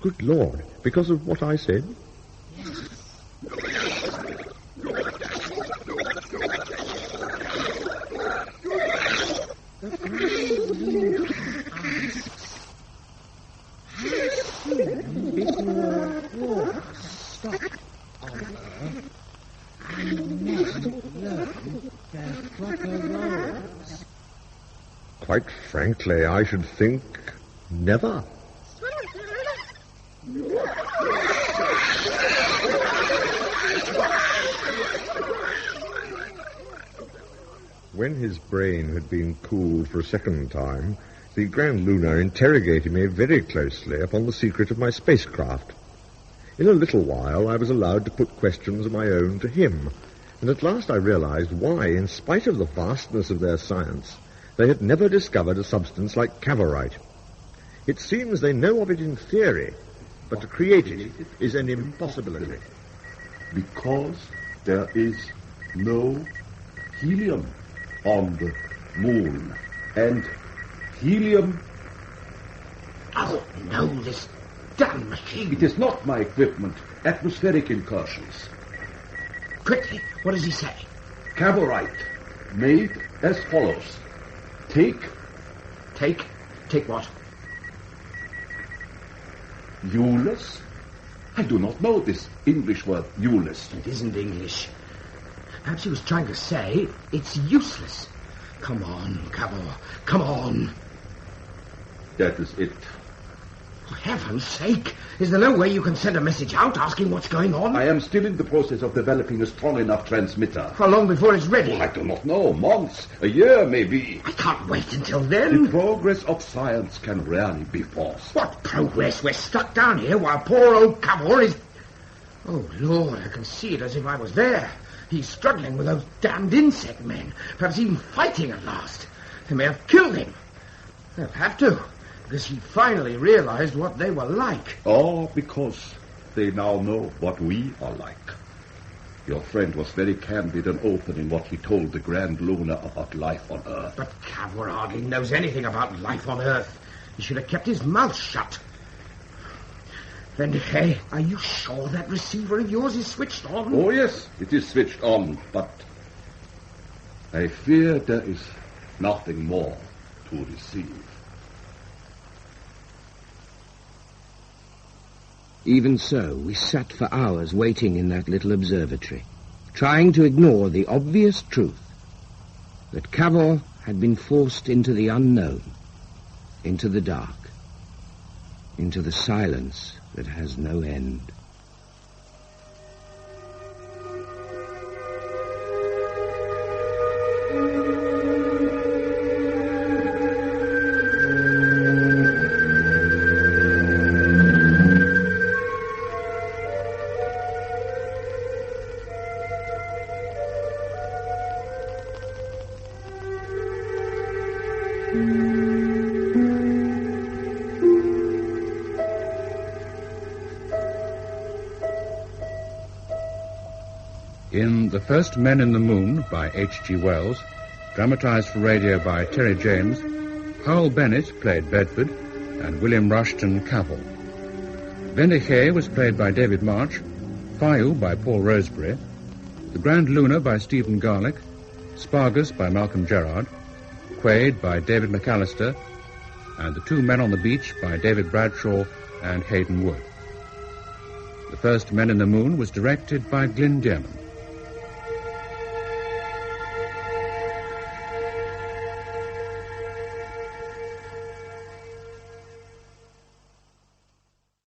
Good Lord, because of what I said? Yes. The Grand Lunar asks, how soon before war stop on Earth and men learn their proper roles? Quite frankly, I should think never. When his brain had been cooled for a second time, the Grand Lunar interrogated me very closely upon the secret of my spacecraft. In a little while, I was allowed to put questions of my own to him, and at last I realized why, in spite of the vastness of their science, they had never discovered a substance like Cavorite. It seems they know of it in theory, but to create it is an impossibility. Because there is no helium on the moon. And helium... Oh, no, this damn machine. It is not my equipment. Atmospheric incursions. Quickly, what does he say? Cavorite, made as follows. Take what? Euless? I do not know this English word, Euless. It isn't English. Perhaps he was trying to say it's useless. Come on, Cavor. Come on. That is it. For heaven's sake, is there no way you can send a message out asking what's going on? I am still in the process of developing a strong enough transmitter. How long before it's ready? I do not know. Months. A year, maybe. I can't wait until then. The progress of science can rarely be forced. What progress? We're stuck down here while poor old Cavor is... Oh, Lord, I can see it as if I was there. He's struggling with those damned insect men, perhaps even fighting at last. They may have killed him. They'll have to, because he finally realized what they were like. All because they now know what we are like. Your friend was very candid and open in what he told the Grand Lunar about life on Earth. But Cavor hardly knows anything about life on Earth. He should have kept his mouth shut. Wendigee, are you sure that receiver of yours is switched on? Oh, yes, it is switched on, but I fear there is nothing more to receive. Even so, we sat for hours waiting in that little observatory, trying to ignore the obvious truth that Cavor had been forced into the unknown, into the dark, into the silence that has no end. In The First Men in the Moon by H.G. Wells, dramatized for radio by Terry James, Hywel Bennett played Bedford and William Rushton Cavor. Wendigee was played by David March, Phi-oo by Paul Rosebury, The Grand Lunar by Stephen Garlick, Spargus by Malcolm Gerard, Quaid by David McAlister, and The Two Men on the Beach by David Bradshaw and Hayden Wood. The First Men in the Moon was directed by Glyn Dearman.